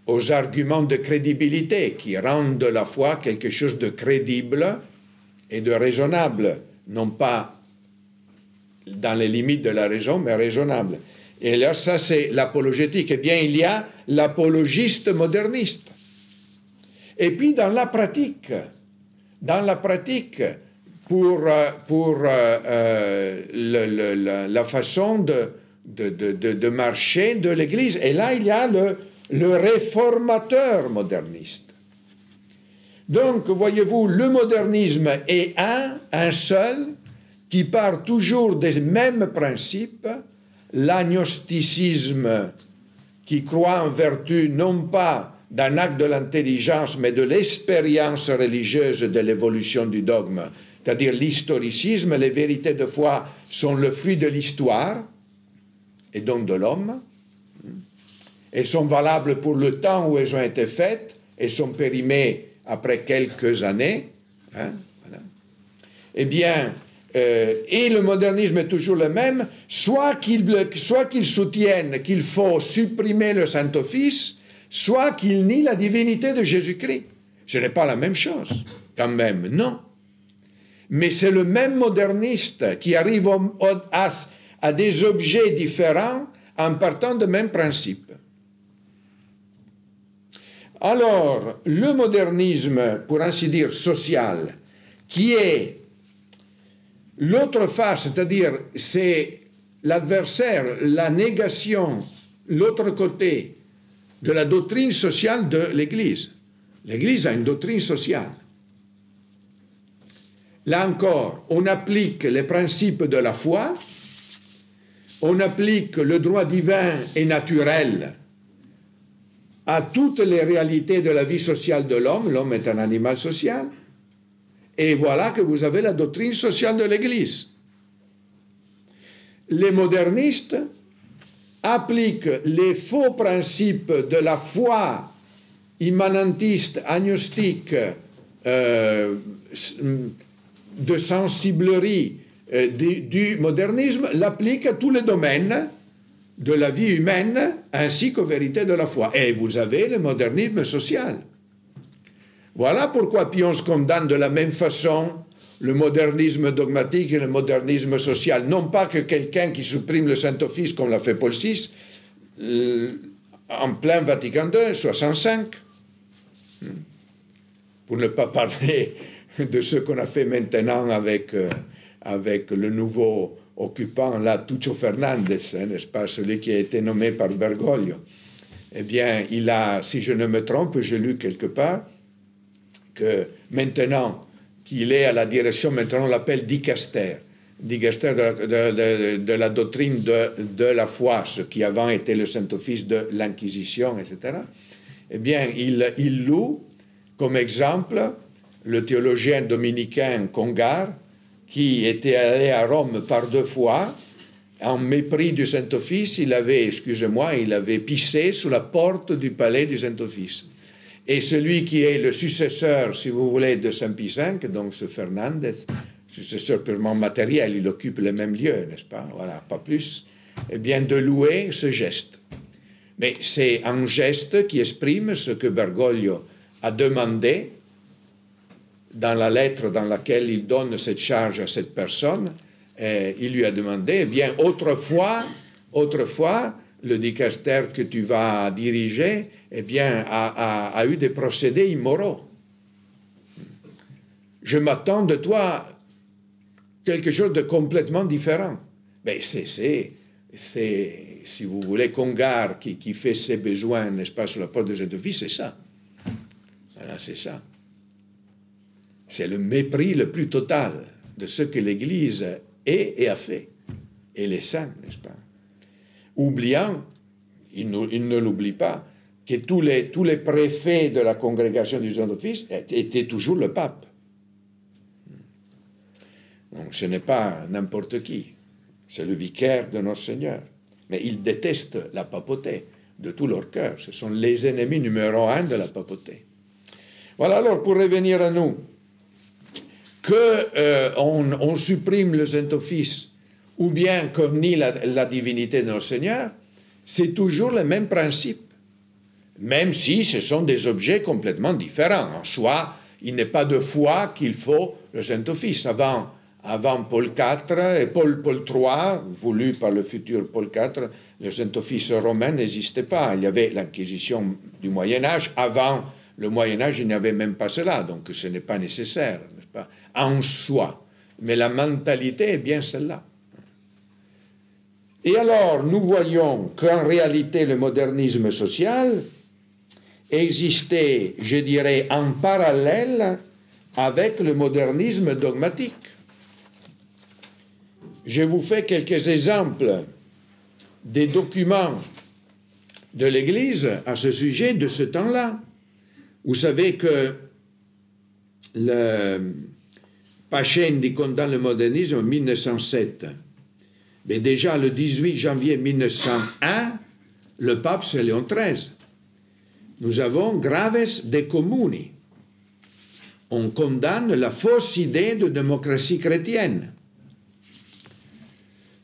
C: aux arguments de crédibilité qui rendent la foi quelque chose de crédible et de raisonnable, non pas dans les limites de la raison, mais raisonnable. Et là, ça c'est l'apologétique. Eh bien, il y a l'apologiste moderniste. Et puis dans la pratique, pour la façon de marcher de l'Église. Et là, il y a le réformateur moderniste. Donc, voyez-vous, le modernisme est un seul, qui part toujours des mêmes principes, l'agnosticisme qui croit en vertu non pas d'un acte de l'intelligence, mais de l'expérience religieuse de l'évolution du dogme, c'est-à-dire l'historicisme, les vérités de foi sont le fruit de l'histoire, et donc de l'homme. Elles sont valables pour le temps où elles ont été faites, elles sont périmées après quelques années. Hein, voilà. Eh bien, et le modernisme est toujours le même, soit qu'il soutienne qu'il faut supprimer le Saint-Office, soit qu'il nie la divinité de Jésus-Christ. Ce n'est pas la même chose, quand même, non. Mais c'est le même moderniste qui arrive à des objets différents en partant de même principe. Alors, le modernisme, pour ainsi dire, social, qui est l'autre face, c'est-à-dire c'est l'adversaire, la négation, l'autre côté de la doctrine sociale de l'Église. L'Église a une doctrine sociale. Là encore, on applique les principes de la foi, on applique le droit divin et naturel à toutes les réalités de la vie sociale de l'homme. L'homme est un animal social. Et voilà que vous avez la doctrine sociale de l'Église. les modernistes appliquent les faux principes de la foi immanentiste, agnostique, de sensiblerie du modernisme, l'appliquent à tous les domaines de la vie humaine ainsi qu'aux vérités de la foi. Et vous avez le modernisme social. Voilà pourquoi Pion condamne de la même façon le modernisme dogmatique et le modernisme social. Non pas que quelqu'un qui supprime le Saint-Office, comme l'a fait Paul VI, en plein Vatican II, 65. Pour ne pas parler de ce qu'on a fait maintenant avec le nouveau occupant, là, Tuccio Fernandez, n'est-ce pas, celui qui a été nommé par Bergoglio. Eh bien, il a, si je ne me trompe, j'ai lu quelque part, que maintenant qu'il est à la direction, maintenant on l'appelle dicaster de la doctrine de la foi, ce qui avant était le Saint-Office de l'Inquisition, etc. Eh bien, il loue comme exemple le théologien dominicain Congar, qui était allé à Rome par 2 fois, en mépris du Saint-Office, il avait pissé sous la porte du palais du Saint-Office. Et celui qui est le successeur, si vous voulez, de Saint Pie V, donc ce Fernandez, successeur purement matériel, il occupe le même lieu, n'est-ce pas? Voilà, pas plus. Eh bien, de louer ce geste. Mais c'est un geste qui exprime ce que Bergoglio a demandé dans la lettre dans laquelle il donne cette charge à cette personne. Il lui a demandé, eh bien, autrefois, le dicaster que tu vas diriger, eh bien, a eu des procédés immoraux. Je m'attends de toi quelque chose de complètement différent. Mais c'est si vous voulez, Congar qui fait ses besoins, n'est-ce pas, sur la porte de Saint-Office, c'est ça. Voilà, c'est ça. C'est le mépris le plus total de ce que l'Église est et a fait. Et les saints, n'est-ce pas? Oubliant, il ne l'oublie pas, que tous les préfets de la congrégation du Saint-Office étaient toujours le pape. Donc ce n'est pas n'importe qui, c'est le vicaire de notre Seigneur. Mais ils détestent la papauté de tout leur cœur. Ce sont les ennemis numéro 1 de la papauté. Voilà, alors, pour revenir à nous, qu'on supprime le Saint-Office ou bien qu'on nie la divinité de notre Seigneur, c'est toujours le même principe. Même si ce sont des objets complètement différents. En soi, il n'est pas de foi qu'il faut le Saint-Office. Avant Paul IV et Paul III, voulu par le futur Paul IV, le Saint-Office romain n'existait pas. Il y avait l'Inquisition du Moyen-Âge. Avant le Moyen-Âge, il n'y avait même pas cela, donc ce n'est pas nécessaire, n'est-ce pas, en soi. Mais la mentalité est bien celle-là. Et alors, nous voyons qu'en réalité, le modernisme social existait, je dirais, en parallèle avec le modernisme dogmatique. Je vous fais quelques exemples des documents de l'Église à ce sujet de ce temps-là. Vous savez que le Pascendi condamne le modernisme en 1907. Mais déjà le 18 janvier 1901, le pape c'est Léon XIII. Nous avons Graves de Communi. On condamne la fausse idée de démocratie chrétienne.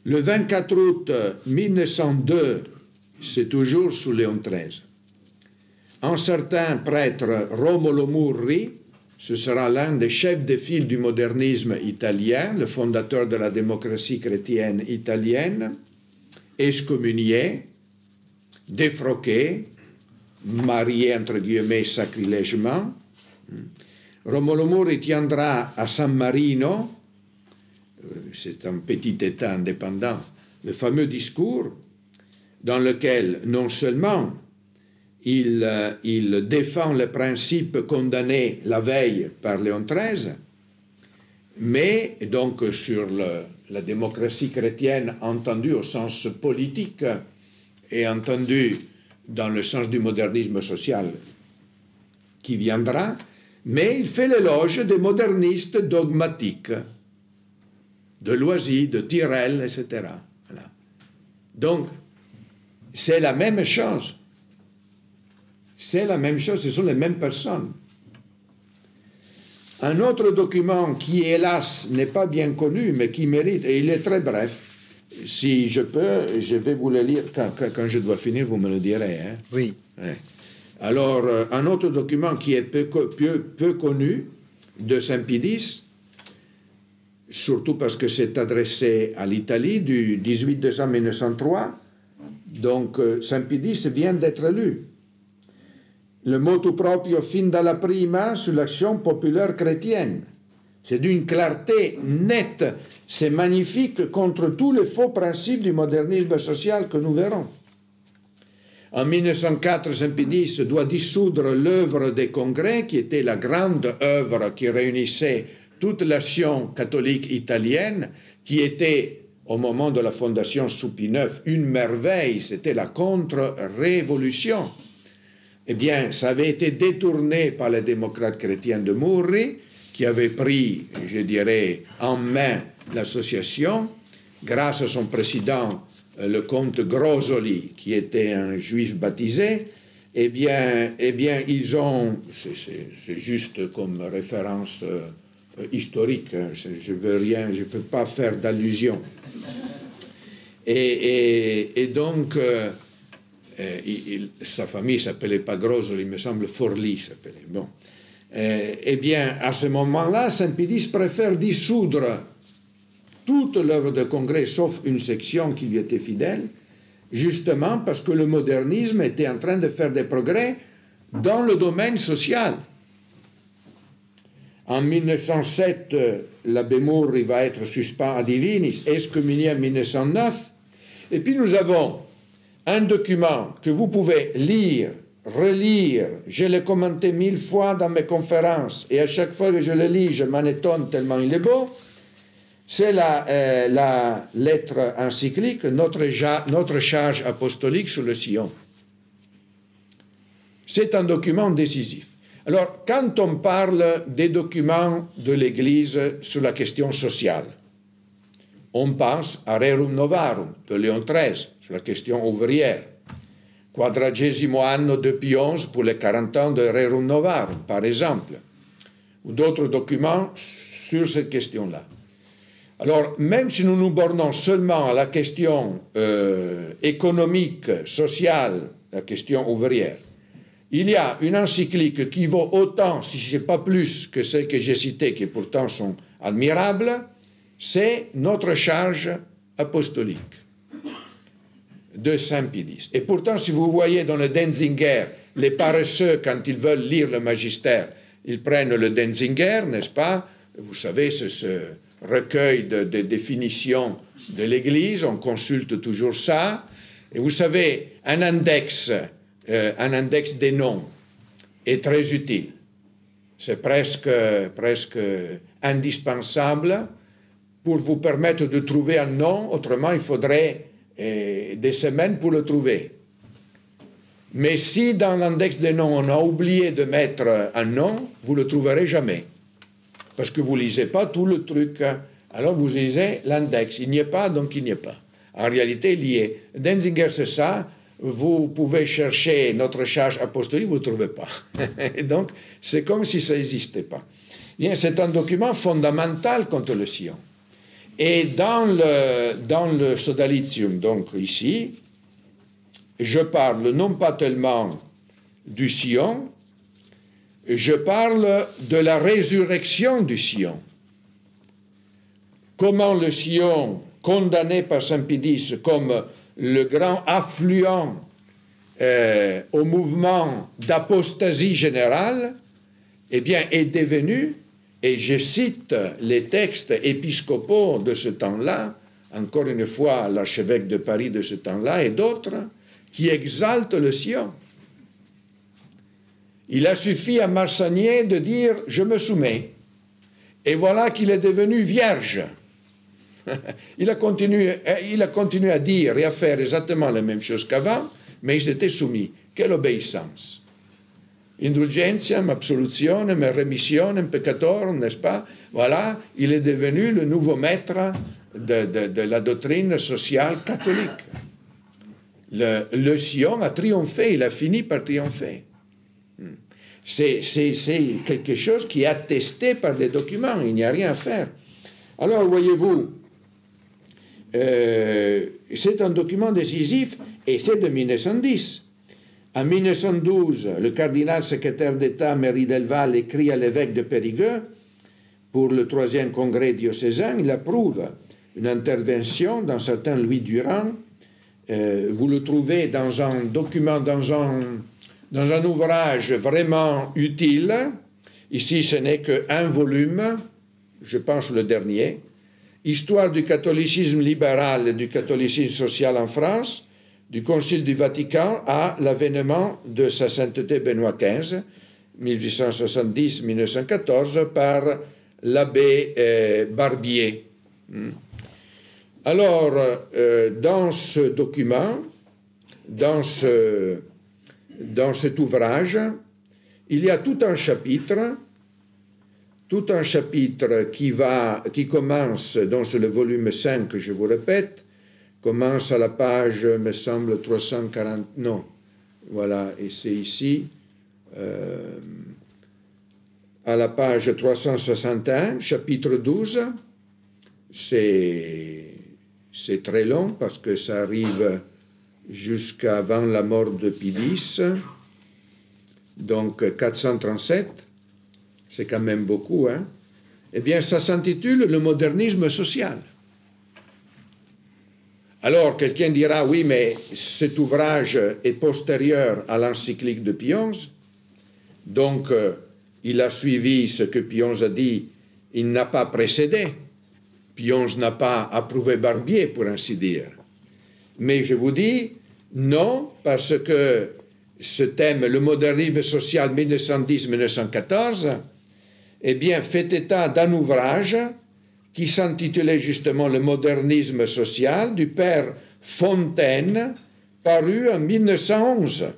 C: Le 24 août 1902, c'est toujours sous Léon XIII. Un certain prêtre Romolo Murri, ce sera l'un des chefs de file du modernisme italien, le fondateur de la démocratie chrétienne italienne, excommunié, défroqué, marié entre guillemets sacrilègement. Romolo Murri tiendra à San Marino, c'est un petit État indépendant, le fameux discours dans lequel non seulement il défend le principe condamné la veille par Léon XIII, mais donc sur la démocratie chrétienne entendue au sens politique et entendue dans le sens du modernisme social qui viendra, mais il fait l'éloge des modernistes dogmatiques, de Loisy, de Tyrrell, etc. Voilà. Donc, c'est la même chose. C'est la même chose, ce sont les mêmes personnes. Un autre document qui, hélas, n'est pas bien connu, mais qui mérite, et il est très bref, si je peux, je vais vous le lire. Quand je dois finir, vous me le direz. Hein?
A: Oui.
C: Ouais. Alors, un autre document qui est peu connu de Saint-Pédis, surtout parce que c'est adressé à l'Italie du 18 décembre 1903, donc Saint-Pédis vient d'être lu. Le motu proprio fin dalla prima sull'action populaire chrétienne. C'est d'une clarté nette, c'est magnifique contre tous les faux principes du modernisme social que nous verrons. En 1904, Saint-Pédis doit dissoudre l'œuvre des congrès, qui était la grande œuvre qui réunissait toute l'action catholique italienne, qui était, au moment de la fondation sous Pie IX, une merveille, c'était la contre-révolution. Eh bien, ça avait été détourné par les démocrates chrétiens de Murri, qui avaient pris, je dirais, en main l'association, grâce à son président, le comte Grosoli, qui était un juif baptisé. Eh bien ils ont, c'est juste comme référence historique, hein, je ne veux pas faire d'allusion. Et donc, sa famille s'appelait pas Grosoli, il me semble Forlì s'appelait. Bon. Eh bien, à ce moment-là, Saint-Pédis préfère dissoudre toute l'œuvre de congrès, sauf une section qui lui était fidèle, justement parce que le modernisme était en train de faire des progrès dans le domaine social. En 1907, l'abbé Murri va être suspens à divinis, excommunié en 1909, et puis nous avons un document que vous pouvez lire, relire, je l'ai commenté 1000 fois dans mes conférences, et à chaque fois que je le lis, je m'en étonne tellement il est beau. C'est la lettre encyclique, notre charge apostolique sur le sillon. C'est un document décisif. Alors, quand on parle des documents de l'Église sur la question sociale, on pense à Rerum Novarum de Léon XIII, sur la question ouvrière. Quadragesimo anno de Pie XI pour les 40 ans de Rerum Novarum, par exemple, ou d'autres documents sur cette question-là. Alors, même si nous nous bornons seulement à la question économique, sociale, la question ouvrière, il y a une encyclique qui vaut autant, si ce n'est pas plus, que celles que j'ai citées, qui pourtant sont admirables, c'est notre charge apostolique de Saint-Pédis. Et pourtant, si vous voyez dans le Denzinger, les paresseux, quand ils veulent lire le magistère, ils prennent le Denzinger, n'est-ce pas? Vous savez, c'est ce recueil de définitions de l'Église, on consulte toujours ça. Et vous savez, un index des noms est très utile. C'est presque indispensable pour vous permettre de trouver un nom, autrement il faudrait des semaines pour le trouver. Mais si dans l'index des noms on a oublié de mettre un nom, vous ne le trouverez jamais. Parce que vous ne lisez pas tout le truc. Alors vous lisez l'index. Il n'y est pas, donc il n'y est pas. En réalité, il y est. Denzinger, c'est ça. Vous pouvez chercher notre charge apostolique, vous ne le trouvez pas. Et donc, c'est comme si ça n'existait pas. Bien, c'est un document fondamental contre le sillon. Et dans le Sodalitium, donc ici, je parle non pas tellement du sillon, je parle de la résurrection du sillon. Comment le sillon, condamné par Saint-Pédis comme le grand affluent au mouvement d'apostasie générale, eh bien, est devenu, et je cite les textes épiscopaux de ce temps-là, encore une fois l'archevêque de Paris de ce temps-là et d'autres, qui exaltent le sillon. Il a suffi à Marsanier de dire « je me soumets ». Et voilà qu'il est devenu vierge. Il a continué à dire et à faire exactement la même chose qu'avant, mais il s'était soumis. Quelle obéissance! Indulgentiam, absolutione, remissionem, peccatorum, n'est-ce pas? Voilà, il est devenu le nouveau maître de la doctrine sociale catholique. le Sion a triomphé, il a fini par triompher. C'est quelque chose qui est attesté par des documents, il n'y a rien à faire. Alors, voyez-vous, c'est un document décisif et c'est de 1910. En 1912, le cardinal secrétaire d'État Méry Delval écrit à l'évêque de Périgueux pour le 3e congrès diocésain, il approuve une intervention d'un certain Louis Durand. Vous le trouvez dans un document, dans un ouvrage vraiment utile. Ici, ce n'est qu'un volume, je pense le dernier, Histoire du catholicisme libéral et du catholicisme social en France, du Concile du Vatican à l'avènement de sa sainteté Benoît XV, 1870-1914, par l'abbé Barbier. Alors, dans ce document, dans cet ouvrage, il y a tout un chapitre qui commence, donc c'est le volume 5, je vous répète, commence à la page, me semble, 340, non, voilà, et c'est ici, à la page 361, chapitre 12, c'est très long parce que ça arrive jusqu'avant la mort de Pie X, donc 437, c'est quand même beaucoup, hein? Eh bien, ça s'intitule « Le modernisme social ». Alors, quelqu'un dira, oui, mais cet ouvrage est postérieur à l'encyclique de Pie XI, donc il a suivi ce que Pie XI a dit, il n'a pas précédé. Pie XI n'a pas approuvé Barbier, pour ainsi dire. Mais je vous dis, non, parce que ce thème, le modernisme social 1910-1914, eh bien, fait état d'un ouvrage qui s'intitulait justement « Le modernisme social » du père Fontaine, paru en 1911,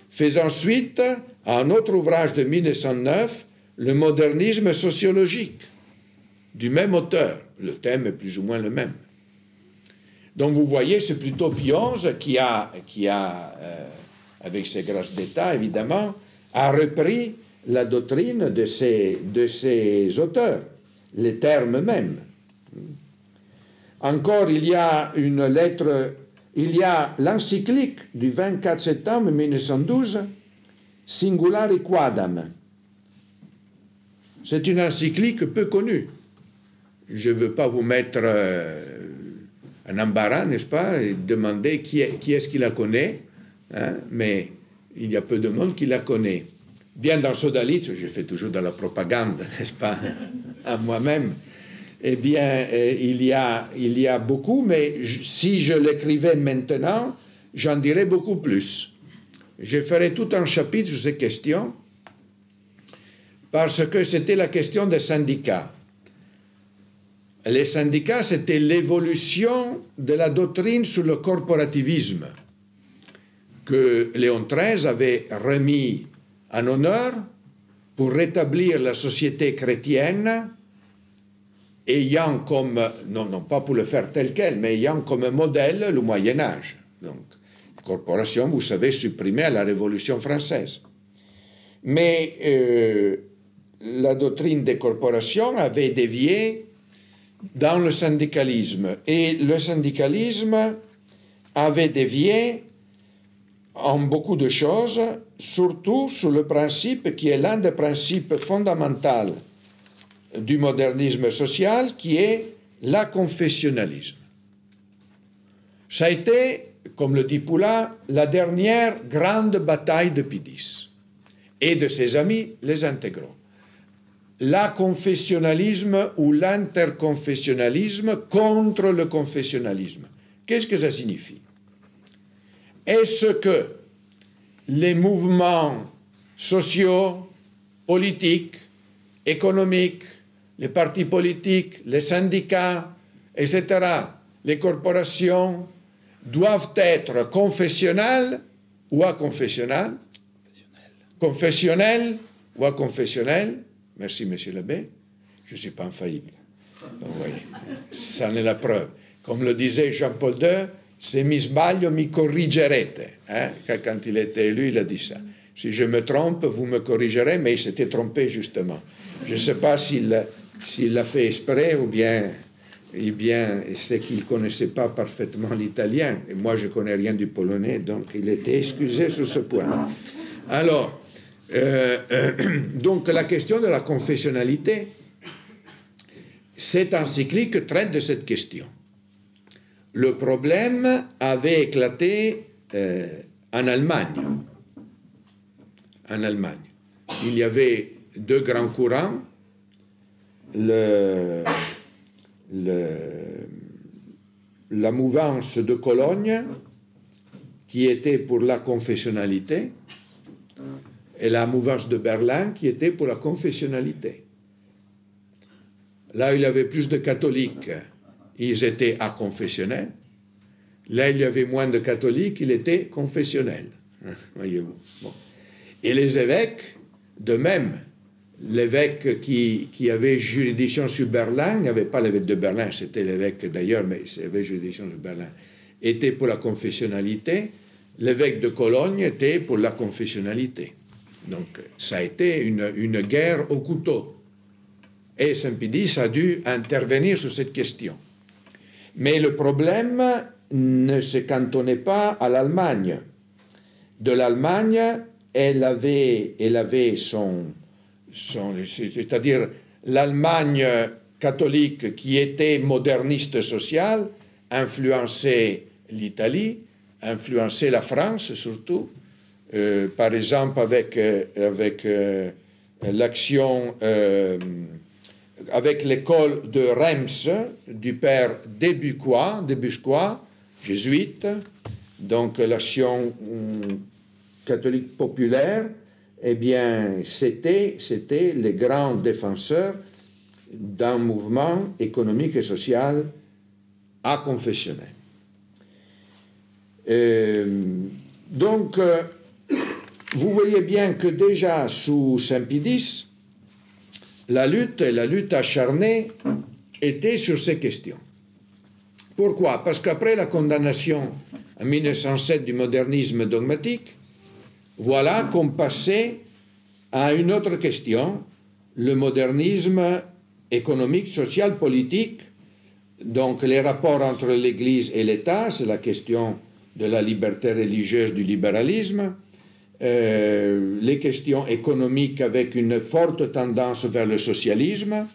C: faisant suite à un autre ouvrage de 1909, « Le modernisme sociologique », du même auteur. Le thème est plus ou moins le même. Donc, vous voyez, c'est plutôt Pie XI qui a avec ses grâces d'État, évidemment, a repris la doctrine de ces auteurs, les termes mêmes. Encore, il y a une lettre, il y a l'encyclique du 24 septembre 1912, Singulari Quadam. C'est une encyclique peu connue. Je ne veux pas vous mettre un embarras, n'est-ce pas, et demander qui est-ce qui la connaît, hein, mais il y a peu de monde qui la connaît. Bien dans Sodalite, je fais toujours de la propagande, n'est-ce pas, à moi-même, eh bien, il y a beaucoup, mais si je l'écrivais maintenant, j'en dirais beaucoup plus. Je ferai tout un chapitre sur ces questions, parce que c'était la question des syndicats. Les syndicats, c'était l'évolution de la doctrine sur le corporativisme que Léon XIII avait remis en honneur pour rétablir la société chrétienne, ayant comme, non pas pour le faire tel quel, mais ayant comme modèle le Moyen-Âge. Donc, corporation, vous savez, supprimée à la Révolution française. Mais la doctrine des corporations avait dévié dans le syndicalisme. Et le syndicalisme avait dévié en beaucoup de choses, surtout sur le principe qui est l'un des principes fondamentaux du modernisme social, qui est l'aconfessionnalisme. Ça a été, comme le dit Poulain, la dernière grande bataille de Pie X et de ses amis, les intégraux. L'aconfessionnalisme ou l'interconfessionnalisme contre le confessionnalisme. Qu'est-ce que ça signifie? Est-ce que les mouvements sociaux, politiques, économiques, les partis politiques, les syndicats, etc., les corporations, doivent être confessionnels ou aconfessionnels? Confessionnels ou aconfessionnels? Merci, monsieur l'abbé. Je ne suis pas infaillible. Donc, voyez, ça en est la preuve. Comme le disait Jean-Paul II, se mi sbaglio mi corrigerete. Quand il était élu, il a dit ça. Si je me trompe, vous me corrigerez, mais il s'était trompé justement. Je ne sais pas s'il l'a fait exprès ou bien c'est qu'il ne connaissait pas parfaitement l'italien. Et moi, je ne connais rien du polonais, donc il était excusé sur ce point. Alors, donc la question de la confessionnalité, cette encyclique traite de cette question. Le problème avait éclaté en Allemagne. En Allemagne. Il y avait deux grands courants. La mouvance de Cologne, qui était pour la confessionnalité, et la mouvance de Berlin, qui était pour la confessionnalité. Là, il y avait plus de catholiques, ils étaient aconfessionnels. Là, il y avait moins de catholiques, ils étaient confessionnels. Voyez-vous. Bon. Et les évêques, de même, l'évêque qui avait juridiction sur Berlin, il n'y avait pas l'évêque de Berlin, c'était l'évêque d'ailleurs, mais il avait juridiction sur Berlin, était pour la confessionnalité, l'évêque de Cologne était pour la confessionnalité. Donc, ça a été une guerre au couteau. Et Saint-Pédis a dû intervenir sur cette question. Mais le problème ne se cantonnait pas à l'Allemagne. De l'Allemagne, elle avait c'est-à-dire l'Allemagne catholique qui était moderniste sociale, influençait l'Italie, influençait la France surtout, par exemple avec l'action, avec l'école de Reims du père Débusquois, jésuite, donc l'action catholique populaire, eh bien, c'était les grands défenseurs d'un mouvement économique et social aconfessionnel. Donc, vous voyez bien que déjà sous Saint-Pédis, la lutte acharnée était sur ces questions. Pourquoi? Parce qu'après la condamnation en 1907 du modernisme dogmatique, voilà qu'on passait à une autre question, le modernisme économique, social, politique. Donc les rapports entre l'Église et l'État, c'est la question de la liberté religieuse, du libéralisme, les questions économiques avec une forte tendance vers le socialisme,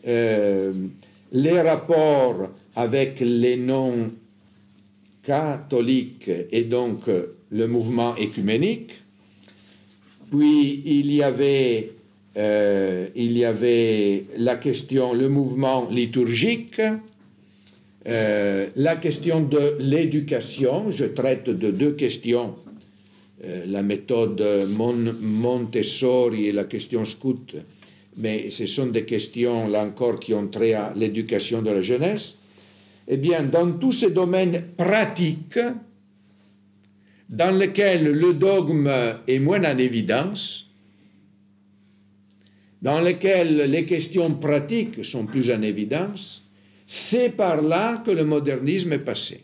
C: les rapports avec les non-catholiques et donc le mouvement écuménique. Puis il y avait la question, le mouvement liturgique, la question de l'éducation. Je traite de deux questions, la méthode Montessori et la question scout, mais ce sont des questions, là encore, qui ont trait à l'éducation de la jeunesse. Eh bien, dans tous ces domaines pratiques, dans lesquels le dogme est moins en évidence, dans lesquels les questions pratiques sont plus en évidence, c'est par là que le modernisme est passé.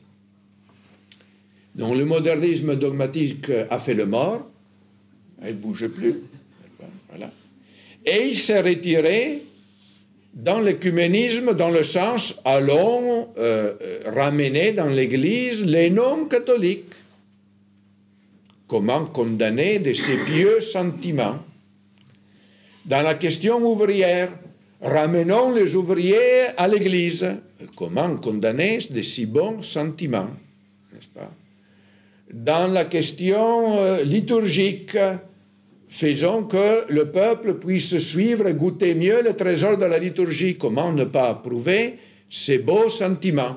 C: Donc le modernisme dogmatique a fait le mort, il ne bouge plus, voilà. Et il s'est retiré dans l'écuménisme, dans le sens allons ramener dans l'Église les non-catholiques. Comment condamner de ces pieux sentiments? Dans la question ouvrière, ramenons les ouvriers à l'Église. Comment condamner de si bons sentiments, n'est-ce pas? Dans la question liturgique, faisons que le peuple puisse suivre et goûter mieux le trésor de la liturgie. Comment ne pas approuver ces beaux sentiments?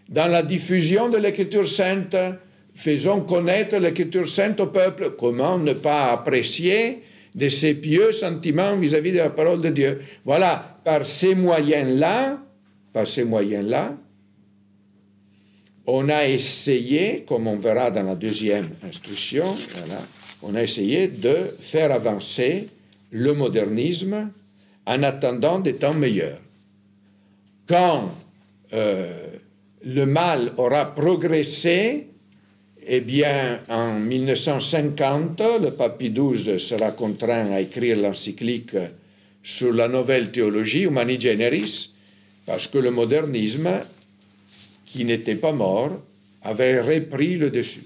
C: Dans la diffusion de l'Écriture sainte, faisons connaître l'Écriture sainte au peuple. Comment ne pas apprécier de ces pieux sentiments vis-à-vis de la parole de Dieu? Voilà, par ces moyens-là, on a essayé, comme on verra dans la deuxième instruction, voilà, on a essayé de faire avancer le modernisme en attendant des temps meilleurs. Quand le mal aura progressé, eh bien, en 1950, le pape Pie XII sera contraint à écrire l'encyclique sur la nouvelle théologie, Humani Generis, parce que le modernisme, qui n'était pas mort, avait repris le dessus.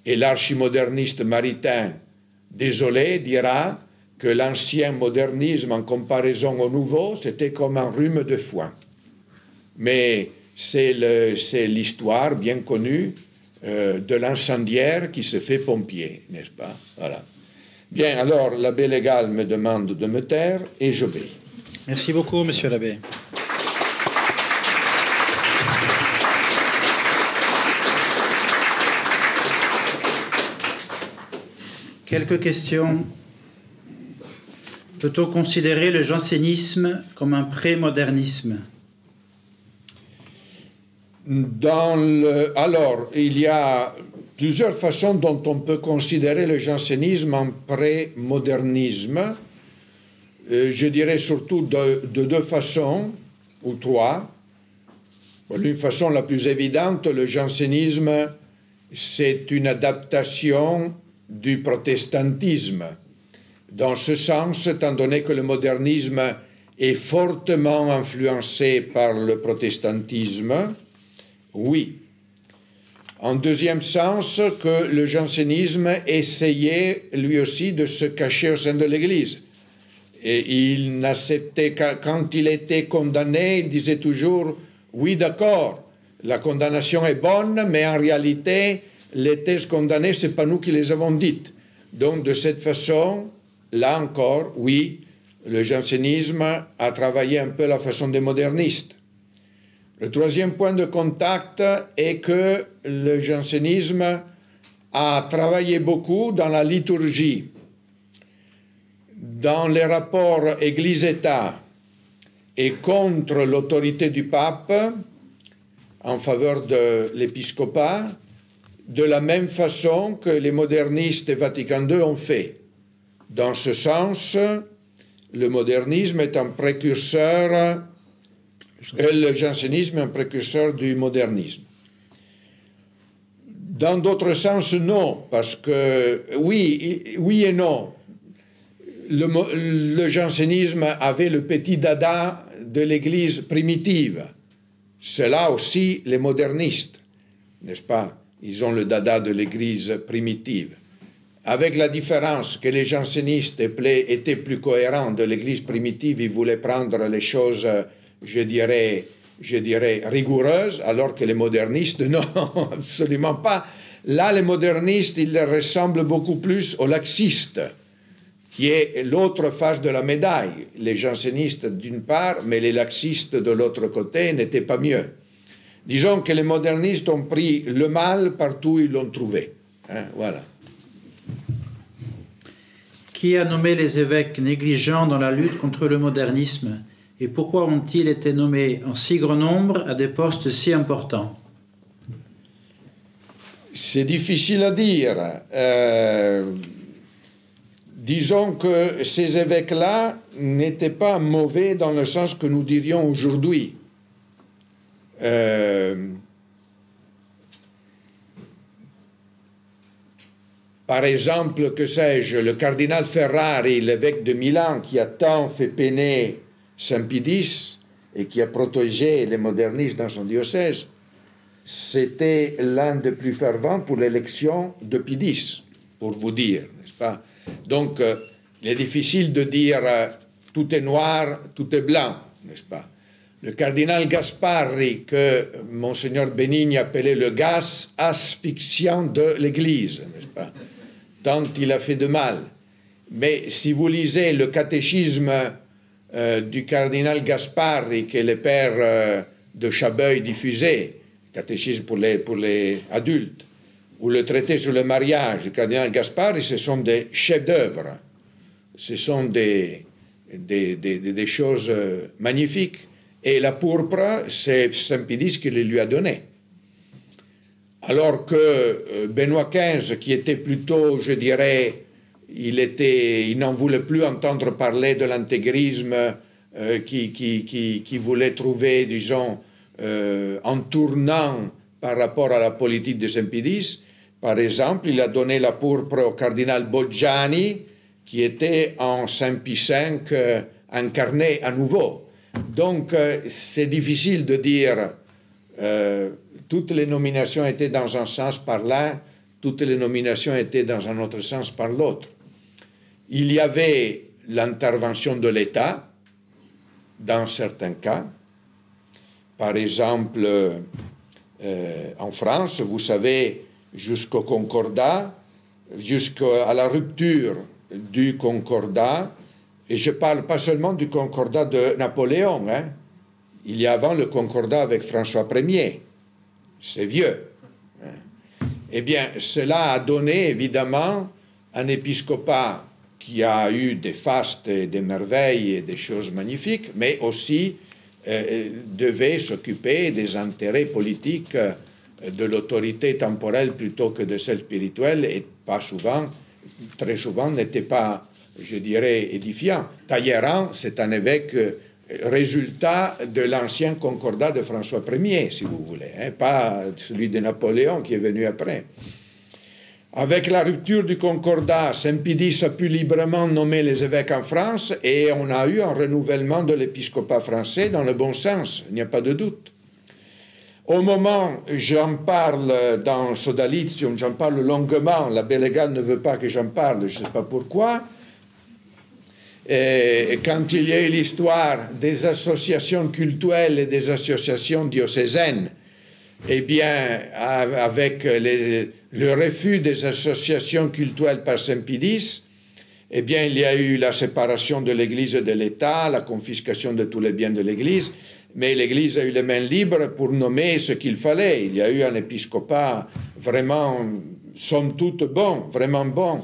C: Et l'archimoderniste Maritain, désolé, dira que l'ancien modernisme en comparaison au nouveau, c'était comme un rhume de foin. Mais c'est l'histoire bien connue de l'incendiaire qui se fait pompier, n'est-ce pas? Voilà. Bien, alors l'abbé légal me demande de me taire et j'obéis.
A: Merci beaucoup, monsieur l'abbé. Quelques questions. Peut-on considérer le jansénisme comme un pré-modernisme?
C: Alors, il y a plusieurs façons dont on peut considérer le jansénisme en pré-modernisme. Je dirais surtout de deux façons, ou trois. L'une façon la plus évidente, le jansénisme, c'est une adaptation du protestantisme. Dans ce sens, étant donné que le modernisme est fortement influencé par le protestantisme, oui. En deuxième sens, que le jansénisme essayait lui aussi de se cacher au sein de l'Église. Et il n'acceptait, quand il était condamné, il disait toujours « oui, d'accord, la condamnation est bonne, mais en réalité, les thèses condamnées, ce n'est pas nous qui les avons dites. » Donc, de cette façon, là encore, oui, le jansénisme a travaillé un peu la façon des modernistes. Le troisième point de contact est que le jansénisme a travaillé beaucoup dans la liturgie, dans les rapports Église-État et contre l'autorité du pape en faveur de l'épiscopat, de la même façon que les modernistes et Vatican II ont fait. Dans ce sens, le modernisme est un précurseur, le jansénisme est un précurseur du modernisme. Dans d'autres sens, non, parce que oui et non. Le jansénisme avait le petit dada de l'Église primitive. C'est là aussi les modernistes, n'est-ce pas? Ils ont le dada de l'Église primitive. Avec la différence que les jansénistes étaient plus cohérents de l'Église primitive, ils voulaient prendre les choses, je dirais rigoureuses, alors que les modernistes, non, absolument pas. Là, les modernistes, ils ressemblent beaucoup plus aux laxistes, qui est l'autre face de la médaille. Les jansénistes d'une part, mais les laxistes de l'autre côté n'étaient pas mieux. Disons que les modernistes ont pris le mal partout où ils l'ont trouvé. Voilà.
A: Qui a nommé les évêques négligents dans la lutte contre le modernisme? Et pourquoi ont-ils été nommés en si grand nombre à des postes si importants?
C: C'est difficile à dire. Disons que ces évêques-là n'étaient pas mauvais dans le sens que nous dirions aujourd'hui. Par exemple, que sais-je, le cardinal Ferrari, l'évêque de Milan, qui a tant fait peiner Saint Pie X et qui a protégé les modernistes dans son diocèse, c'était l'un des plus fervents pour l'élection de Pie X, pour vous dire, n'est-ce pas? Donc, il est difficile de dire tout est noir, tout est blanc, n'est-ce pas? Le cardinal Gasparri, que Monseigneur Benigni appelait le gaz asphyxiant de l'Église, n'est-ce pas? Tant il a fait de mal. Mais si vous lisez le catéchisme du cardinal Gasparri, que le père de Chabeuil diffusait, catéchisme pour les adultes, ou le traité sur le mariage du cardinal Gasparri, ce sont des chefs-d'œuvre. Ce sont des choses magnifiques. Et la pourpre, c'est Saint Pie X qui le lui a donné. Alors que Benoît XV, qui était plutôt, je dirais, il n'en voulait plus entendre parler de l'intégrisme, qui voulait trouver, disons, en tournant par rapport à la politique de Saint-Pédis. Par exemple, il a donné la pourpre au cardinal Boggiani, qui était en Saint-Pie V incarné à nouveau. Donc, c'est difficile de dire toutes les nominations étaient dans un sens par l'un, toutes les nominations étaient dans un autre sens par l'autre. Il y avait l'intervention de l'État, dans certains cas. Par exemple, en France, vous savez, jusqu'au Concordat, jusqu'à la rupture du Concordat, et je ne parle pas seulement du Concordat de Napoléon, hein. Il y a avant le Concordat avec François Ier, c'est vieux. Eh bien, cela a donné évidemment un épiscopat qui a eu des fastes et des merveilles et des choses magnifiques, mais aussi devait s'occuper des intérêts politiques de l'autorité temporelle plutôt que de celle spirituelle, et pas souvent, très souvent, n'était pas, je dirais, édifiant. Talleyrand, c'est un évêque résultat de l'ancien concordat de François Ier, si vous voulez, hein, pas celui de Napoléon qui est venu après. Avec la rupture du concordat, Saint-Pédis a pu librement nommer les évêques en France et on a eu un renouvellement de l'épiscopat français dans le bon sens, il n'y a pas de doute. Au moment, j'en parle dans Sodalitium, j'en parle longuement, l'abbé Légal ne veut pas que j'en parle, je ne sais pas pourquoi. Et quand il y a eu l'histoire des associations cultuelles et des associations diocésaines, eh bien, avec le refus des associations cultuelles par Saint-Pédis, eh bien, il y a eu la séparation de l'Église et de l'État, la confiscation de tous les biens de l'Église, mais l'Église a eu les mains libres pour nommer ce qu'il fallait. Il y a eu un épiscopat vraiment, somme toute, bon, vraiment bon.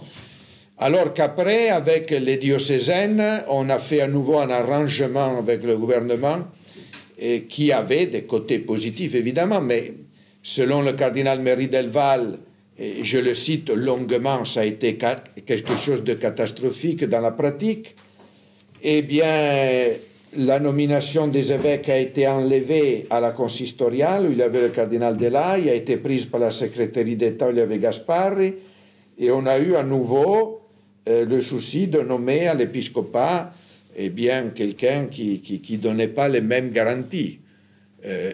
C: Alors qu'après, avec les diocésaines, on a fait à nouveau un arrangement avec le gouvernement et qui avait des côtés positifs, évidemment, mais selon le cardinal Méry Delval, et je le cite longuement, ça a été quelque chose de catastrophique dans la pratique, eh bien, la nomination des évêques a été enlevée à la consistoriale, où il y avait le cardinal Delaye, a été prise par la secrétaire d'État, où il y avait Gasparri, et on a eu à nouveau le souci de nommer à l'épiscopat eh bien, quelqu'un qui ne donnait pas les mêmes garanties.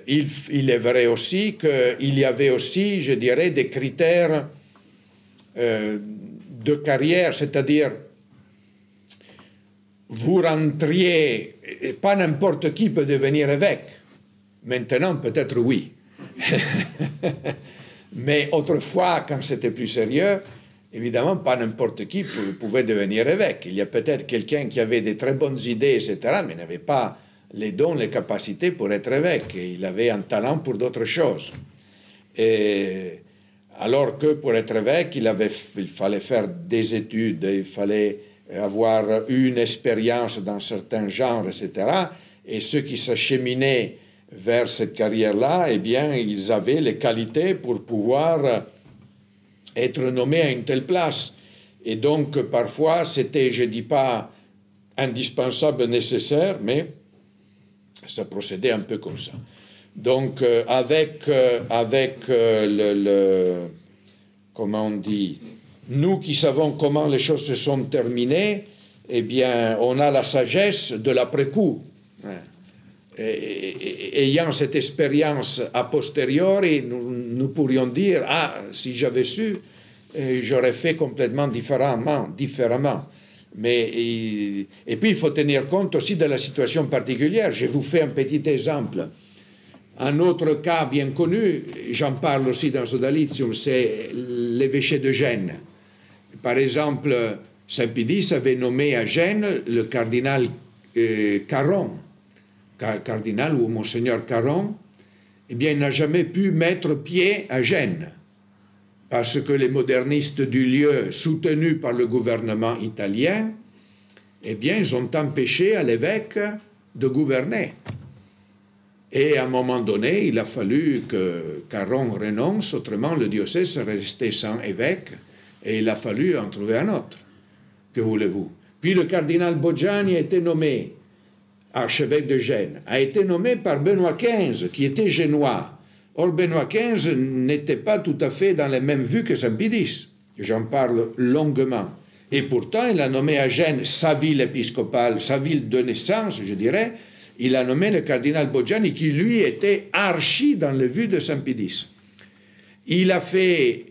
C: Il est vrai aussi qu'il y avait aussi, je dirais, des critères de carrière, c'est-à-dire vous rentriez, pas n'importe qui peut devenir évêque. Maintenant, peut-être oui. Mais autrefois, quand c'était plus sérieux, évidemment, pas n'importe qui pouvait devenir évêque. Il y a peut-être quelqu'un qui avait des très bonnes idées, etc., mais n'avait pas les dons, les capacités pour être évêque. Et il avait un talent pour d'autres choses. Et alors que pour être évêque, il fallait faire des études, il fallait avoir une expérience dans certains genres, etc. Et ceux qui s'acheminaient vers cette carrière-là, eh bien, ils avaient les qualités pour pouvoir être nommé à une telle place. Et donc, parfois, c'était, je ne dis pas indispensable, nécessaire, mais ça procédait un peu comme ça. Donc, avec comment on dit, nous qui savons comment les choses se sont terminées, eh bien, on a la sagesse de l'après-coup. Ayant cette expérience a posteriori, nous pourrions dire, ah, si j'avais su, j'aurais fait complètement différemment. Mais, et puis, il faut tenir compte aussi de la situation particulière. Je vous fais un petit exemple. Un autre cas bien connu, j'en parle aussi dans Sodalitium, c'est l'évêché de Gênes. Par exemple, Saint-Pédis avait nommé à Gênes le cardinal Caron, cardinal ou monseigneur Caron, eh bien, il n'a jamais pu mettre pied à Gênes, parce que les modernistes du lieu, soutenus par le gouvernement italien, eh bien, ils ont empêché à l'évêque de gouverner. Et à un moment donné, il a fallu que Caron renonce, autrement le diocèse serait resté sans évêque, et il a fallu en trouver un autre. Que voulez-vous? Puis le cardinal Boggiani a été nommé archevêque de Gênes, a été nommé par Benoît XV, qui était génois. Or, Benoît XV n'était pas tout à fait dans les mêmes vues que Saint-Pédis. J'en parle longuement. Et pourtant, il a nommé à Gênes sa ville épiscopale, sa ville de naissance, je dirais. Il a nommé le cardinal Boggiani, qui lui était archi dans les vues de Saint-Pédis. Il a fait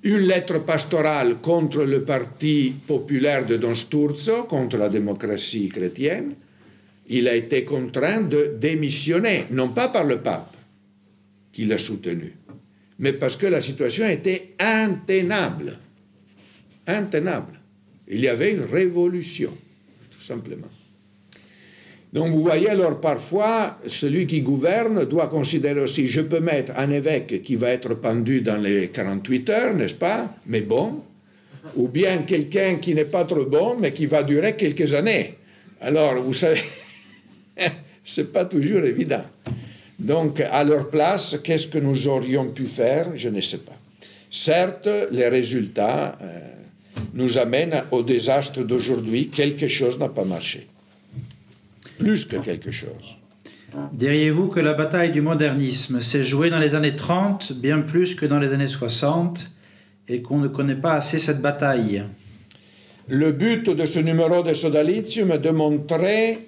C: une lettre pastorale contre le parti populaire de Don Sturzo, contre la démocratie chrétienne. Il a été contraint de démissionner, non pas par le pape, qui l'a soutenu, mais parce que la situation était intenable. Intenable. Il y avait une révolution, tout simplement. Donc vous voyez, alors parfois, celui qui gouverne doit considérer aussi, je peux mettre un évêque qui va être pendu dans les 48 heures, n'est-ce pas, mais bon, ou bien quelqu'un qui n'est pas trop bon, mais qui va durer quelques années. Alors, vous savez, c'est pas toujours évident. Donc, à leur place, qu'est-ce que nous aurions pu faire? Je ne sais pas. Certes, les résultats nous amènent au désastre d'aujourd'hui. Quelque chose n'a pas marché. Plus que quelque chose.
A: Diriez-vous que la bataille du modernisme s'est jouée dans les années 30, bien plus que dans les années 60, et qu'on ne connaît pas assez cette bataille?
C: Le but de ce numéro de Sodalitium est de montrer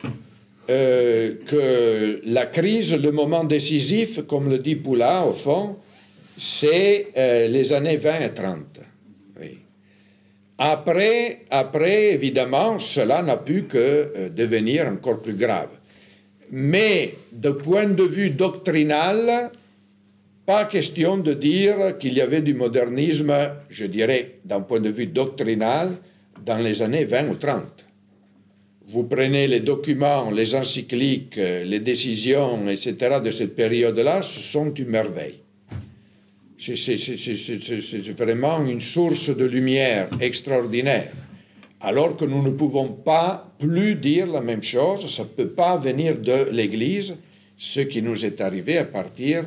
C: que la crise, le moment décisif, comme le dit Poula, au fond, c'est les années 20 et 30. Oui. Après, évidemment, cela n'a pu que devenir encore plus grave. Mais, de point de vue doctrinal, pas question de dire qu'il y avait du modernisme, je dirais, d'un point de vue doctrinal, dans les années 20 ou 30. Vous prenez les documents, les encycliques, les décisions, etc. de cette période-là, ce sont une merveille. C'est vraiment une source de lumière extraordinaire. Alors que nous ne pouvons pas plus dire la même chose, ça ne peut pas venir de l'Église, ce qui nous est arrivé à partir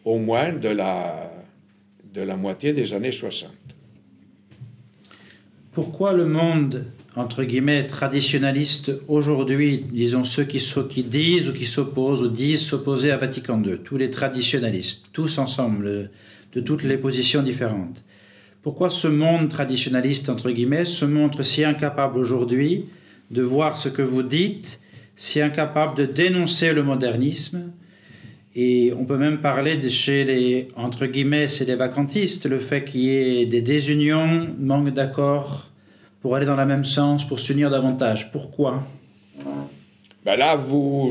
C: au moins de la moitié des années 60.
A: Pourquoi le monde, entre guillemets, traditionnaliste aujourd'hui, disons ceux qui disent ou qui s'opposent ou disent s'opposer à Vatican II, tous les traditionnalistes, tous ensemble, de toutes les positions différentes. Pourquoi ce monde traditionnaliste, entre guillemets, se montre si incapable aujourd'hui de voir ce que vous dites, si incapable de dénoncer le modernisme? Et on peut même parler de chez les, entre guillemets, c'est des vacantistes, le fait qu'il y ait des désunions, manque d'accord pour aller dans le même sens, pour s'unir davantage. Pourquoi?
C: Ben là,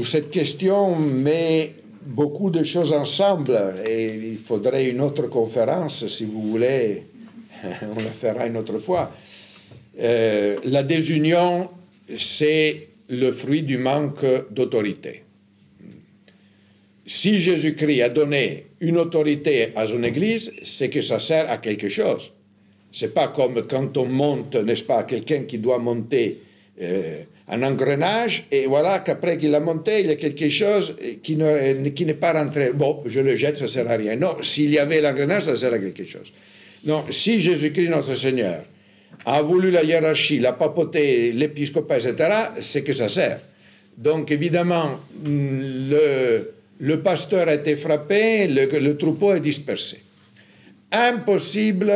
C: cette question met beaucoup de choses ensemble et il faudrait une autre conférence, si vous voulez, on la fera une autre fois. La désunion, c'est le fruit du manque d'autorité. Si Jésus-Christ a donné une autorité à son Église, c'est que ça sert à quelque chose. C'est pas comme quand on monte, n'est-ce pas, quelqu'un qui doit monter un engrenage, et voilà qu'après qu'il a monté, il y a quelque chose qui n'est pas rentré. Bon, je le jette, ça ne sert à rien. Non, s'il y avait l'engrenage, ça sert à quelque chose. Non, si Jésus-Christ, notre Seigneur, a voulu la hiérarchie, la papauté, l'épiscopat, etc., c'est que ça sert. Donc, évidemment, le pasteur a été frappé, le troupeau est dispersé. Impossible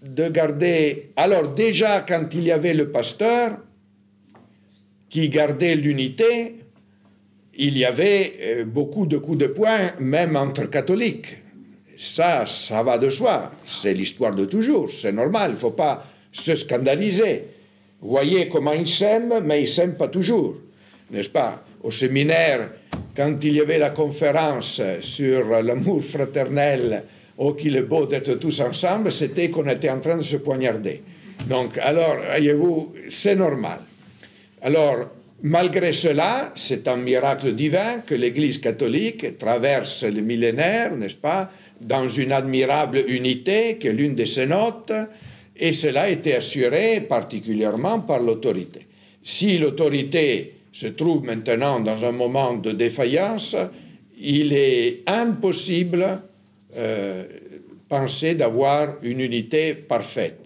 C: de garder... Alors, déjà, quand il y avait le pasteur qui gardait l'unité, il y avait beaucoup de coups de poing, même entre catholiques. Ça va de soi. C'est l'histoire de toujours. C'est normal. Il ne faut pas se scandaliser. Vous voyez comment ils s'aiment, mais ils ne s'aiment pas toujours. N'est-ce pas? Au séminaire, quand il y avait la conférence sur l'amour fraternel, oh, qu'il est beau d'être tous ensemble, c'était qu'on était en train de se poignarder. Donc, alors, voyez-vous, c'est normal. Alors, malgré cela, c'est un miracle divin que l'Église catholique traverse le millénaire, n'est-ce pas, dans une admirable unité qui est l'une de ses notes, et cela a été assuré particulièrement par l'autorité. Si l'autorité se trouve maintenant dans un moment de défaillance, il est impossible penser d'avoir une unité parfaite.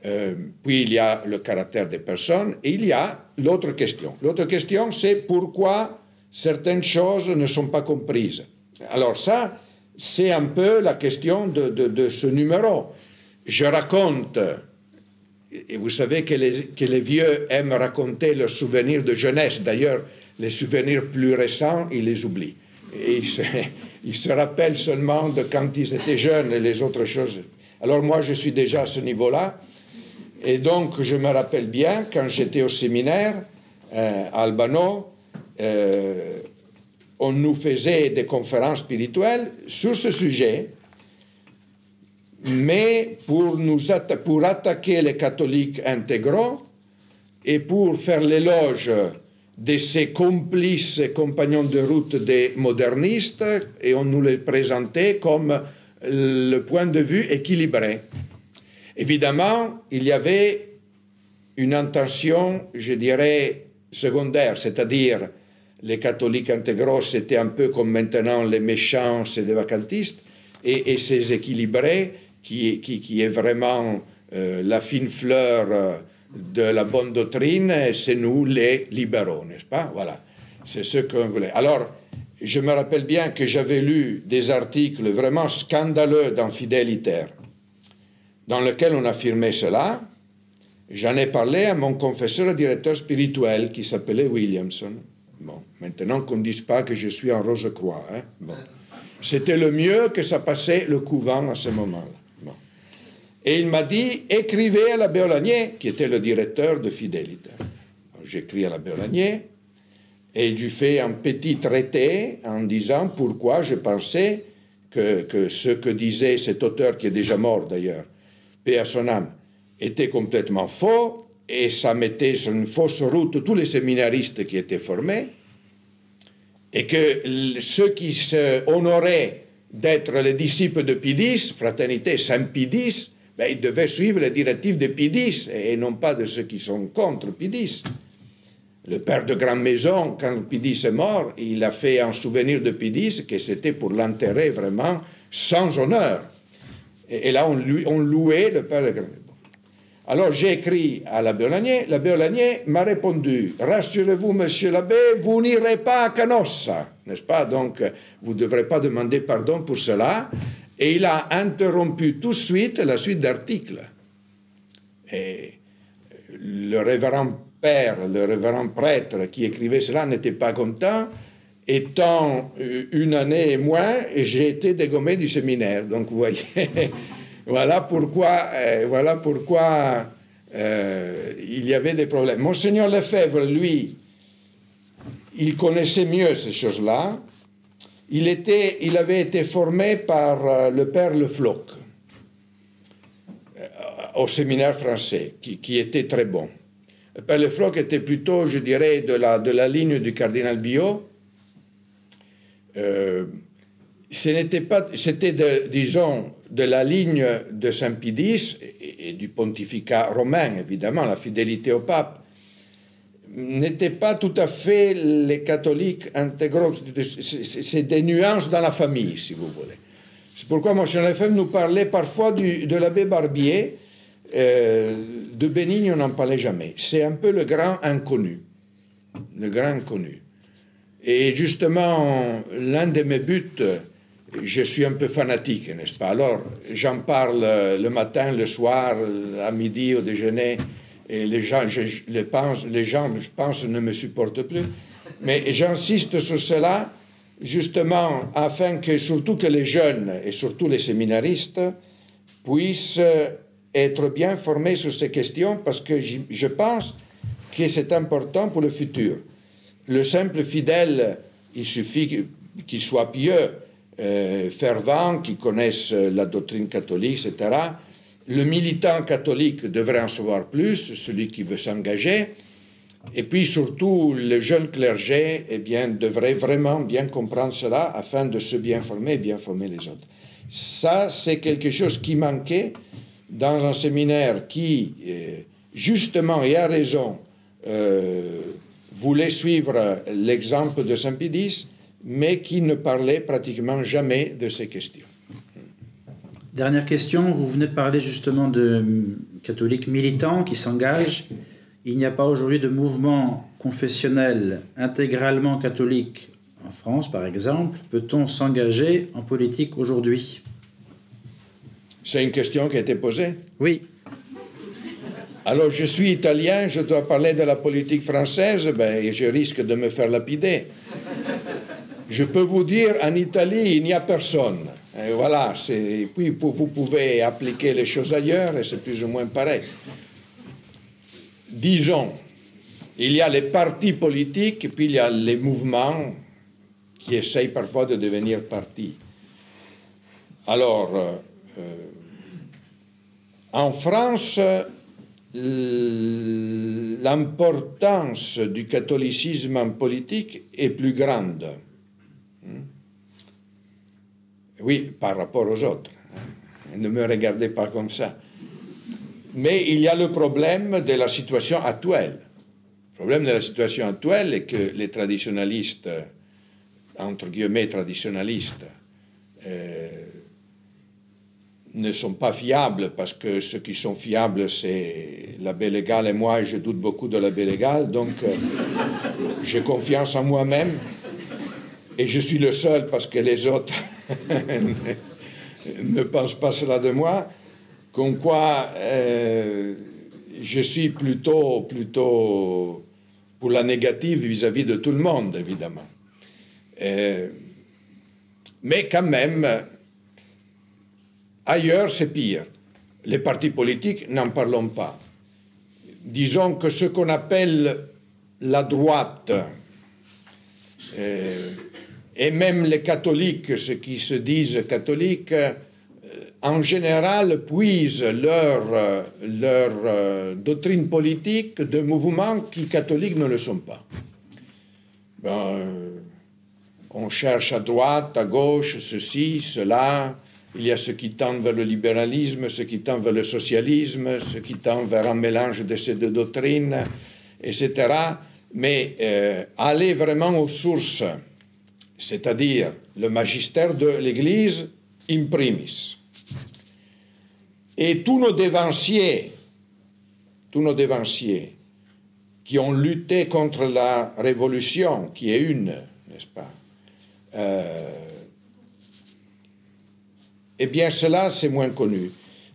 C: Puis il y a le caractère des personnes et il y a l'autre question. L'autre question, c'est pourquoi certaines choses ne sont pas comprises. Alors ça, c'est un peu la question de ce numéro. Je raconte, et vous savez que les vieux aiment raconter leurs souvenirs de jeunesse. D'ailleurs, les souvenirs plus récents, ils les oublient. Et ils se rappellent seulement de quand ils étaient jeunes et les autres choses. Alors moi, je suis déjà à ce niveau-là. Et donc, je me rappelle bien, quand j'étais au séminaire à Albano, on nous faisait des conférences spirituelles sur ce sujet, mais pour attaquer les catholiques intégraux et pour faire l'éloge de ces complices et compagnons de route des modernistes, et on nous les présentait comme le point de vue équilibré. Évidemment, il y avait une intention, je dirais, secondaire, c'est-à-dire les catholiques intégraux, c'était un peu comme maintenant les méchants, c'est des vacantistes, et ces équilibrés, qui est vraiment la fine fleur de la bonne doctrine, c'est nous les libéraux, n'est-ce pas? Voilà, c'est ce qu'on voulait. Alors, je me rappelle bien que j'avais lu des articles vraiment scandaleux dans Fideliter, dans lesquels on affirmait cela. J'en ai parlé à mon confesseur et directeur spirituel qui s'appelait Williamson. Bon, maintenant qu'on ne dise pas que je suis en Rose-Croix. Hein? Bon. C'était le mieux que ça passait le couvent à ce moment-là. Bon. Et il m'a dit, écrivez à l'abbé Olagnier, qui était le directeur de Fideliter. J'écris à l'abbé Olagnier, et je fais un petit traité en disant pourquoi je pensais que ce que disait cet auteur, qui est déjà mort d'ailleurs, paix à son âme, était complètement faux, et ça mettait sur une fausse route tous les séminaristes qui étaient formés, et que ceux qui se honoraient d'être les disciples de Pie X, fraternité Saint-Pie X, ben, ils devaient suivre les directives de Pie X, et non pas de ceux qui sont contre Pie X. Le père de Grande Maison, quand Pie X est mort, il a fait un souvenir de Pie X que c'était pour l'enterrer vraiment sans honneur. Et là, on louait le père de Grande Maison. Alors, j'ai écrit à l'abbé Olagnier. L'abbé Olagnier m'a répondu, « Rassurez-vous, monsieur l'abbé, vous n'irez pas à Canossa, n'est-ce pas? Donc, vous ne devrez pas demander pardon pour cela. » Et il a interrompu tout de suite la suite d'articles. Et le révérend père, le révérend prêtre qui écrivait cela n'était pas content. Étant une année et moins, j'ai été dégommé du séminaire. Donc, vous voyez... Voilà pourquoi il y avait des problèmes. Monseigneur Lefebvre, lui, il connaissait mieux ces choses-là. Il avait été formé par le père Le Floch au séminaire français, qui était très bon. Le père Le Floch était plutôt, je dirais, de la ligne du cardinal Biot. C'était, disons, de la ligne de Saint-Pie X et du pontificat romain, évidemment, la fidélité au pape, n'était pas tout à fait les catholiques intégraux. C'est des nuances dans la famille, si vous voulez. C'est pourquoi Monseigneur Lefebvre nous parlait parfois de l'abbé Barbier. De Bénigne, on n'en parlait jamais. C'est un peu le grand inconnu. Le grand inconnu. Et justement, l'un de mes buts... Je suis un peu fanatique, n'est-ce pas? Alors, j'en parle le matin, le soir, à midi, au déjeuner, et les gens, je pense, ne me supportent plus. Mais j'insiste sur cela, justement, afin que, surtout que les jeunes, et surtout les séminaristes, puissent être bien formés sur ces questions, parce que je pense que c'est important pour le futur. Le simple fidèle, il suffit qu'il soit pieux, fervents, qui connaissent la doctrine catholique, etc. Le militant catholique devrait en savoir plus, celui qui veut s'engager. Et puis surtout, le jeune clergé devrait vraiment bien comprendre cela afin de se bien former et bien former les autres. Ça, c'est quelque chose qui manquait dans un séminaire qui, justement et à raison, voulait suivre l'exemple de Saint-Pie X, mais qui ne parlait pratiquement jamais de ces questions.
A: Dernière question, vous venez de parler justement de catholiques militants qui s'engagent. Il n'y a pas aujourd'hui de mouvement confessionnel intégralement catholique en France, par exemple. Peut-on s'engager en politique aujourd'hui?
C: C'est une question qui a été posée.
A: Oui.
C: Alors, je suis italien, je dois parler de la politique française, ben, je risque de me faire lapider. Je peux vous dire, en Italie, il n'y a personne. Et voilà, puis vous pouvez appliquer les choses ailleurs et c'est plus ou moins pareil. Disons, il y a les partis politiques et puis il y a les mouvements qui essayent parfois de devenir partis. Alors, en France, l'importance du catholicisme en politique est plus grande. Oui, par rapport aux autres. Ne me regardez pas comme ça. Mais il y a le problème de la situation actuelle. Le problème de la situation actuelle est que les traditionalistes, entre guillemets traditionalistes, ne sont pas fiables parce que ceux qui sont fiables, c'est l'abbé légal et moi, je doute beaucoup de l'abbé légal, donc j'ai confiance en moi-même et je suis le seul parce que les autres ne pensent pas cela de moi, comme quoi je suis plutôt pour la négative vis-à-vis de tout le monde, évidemment. Mais quand même, ailleurs, c'est pire. Les partis politiques, n'en parlons pas. Disons que ce qu'on appelle la droite, et même les catholiques, ceux qui se disent catholiques, en général puisent leur doctrine politique de mouvements qui catholiques ne le sont pas. On cherche à droite, à gauche, ceci, cela. Il y a ceux qui tendent vers le libéralisme, ceux qui tendent vers le socialisme, ceux qui tendent vers un mélange de ces deux doctrines, etc. Mais aller vraiment aux sources, c'est-à-dire le magistère de l'Église imprimis. Et tous nos dévanciers qui ont lutté contre la Révolution, qui est une, n'est-ce pas, eh bien, cela, c'est moins connu.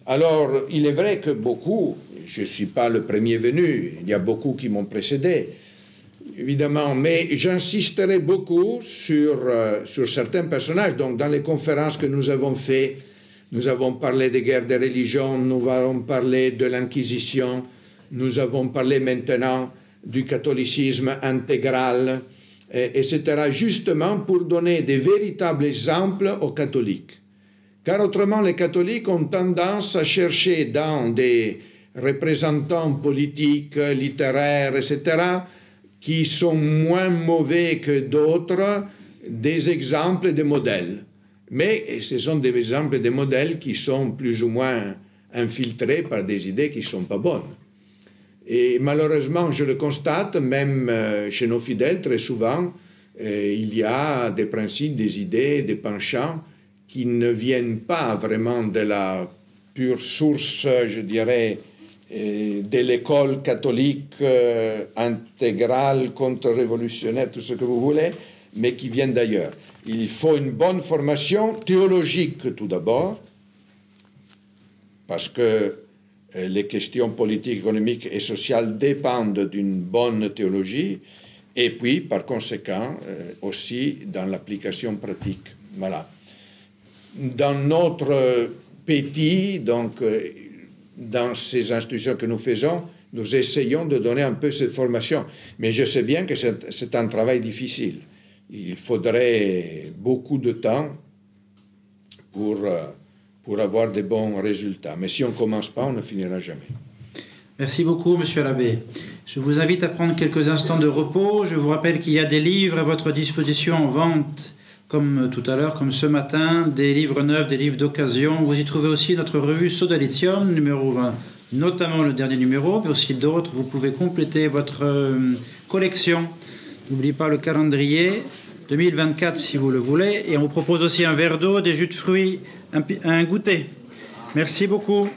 C: Alors, il est vrai que beaucoup, je ne suis pas le premier venu, il y a beaucoup qui m'ont précédé, évidemment, mais j'insisterai beaucoup sur certains personnages. Donc, dans les conférences que nous avons faites, nous avons parlé des guerres de religion, nous avons parlé de l'Inquisition, nous avons parlé maintenant du catholicisme intégral, etc., justement pour donner des véritables exemples aux catholiques. Car autrement, les catholiques ont tendance à chercher dans des représentants politiques, littéraires, etc., qui sont moins mauvais que d'autres, des exemples et des modèles. Mais ce sont des exemples et des modèles qui sont plus ou moins infiltrés par des idées qui ne sont pas bonnes. Et malheureusement, je le constate, même chez nos fidèles, très souvent, il y a des principes, des idées, des penchants qui ne viennent pas vraiment de la pure source, je dirais, de l'école catholique intégrale, contre-révolutionnaire, tout ce que vous voulez, mais qui viennent d'ailleurs. Il faut une bonne formation théologique tout d'abord, parce que les questions politiques, économiques et sociales dépendent d'une bonne théologie, et puis, par conséquent, aussi dans l'application pratique. Voilà. Dans notre petit, donc, dans ces institutions que nous faisons, nous essayons de donner un peu cette formation. Mais je sais bien que c'est un travail difficile. Il faudrait beaucoup de temps pour avoir de bons résultats. Mais si on ne commence pas, on ne finira jamais.
A: Merci beaucoup, Monsieur l'abbé. Je vous invite à prendre quelques instants de repos. Je vous rappelle qu'il y a des livres à votre disposition en vente, comme tout à l'heure, comme ce matin, des livres neufs, des livres d'occasion. Vous y trouvez aussi notre revue Sodalitium, numéro 20, notamment le dernier numéro, mais aussi d'autres. Vous pouvez compléter votre collection. N'oubliez pas le calendrier 2024 si vous le voulez. Et on vous propose aussi un verre d'eau, des jus de fruits, un goûter. Merci beaucoup.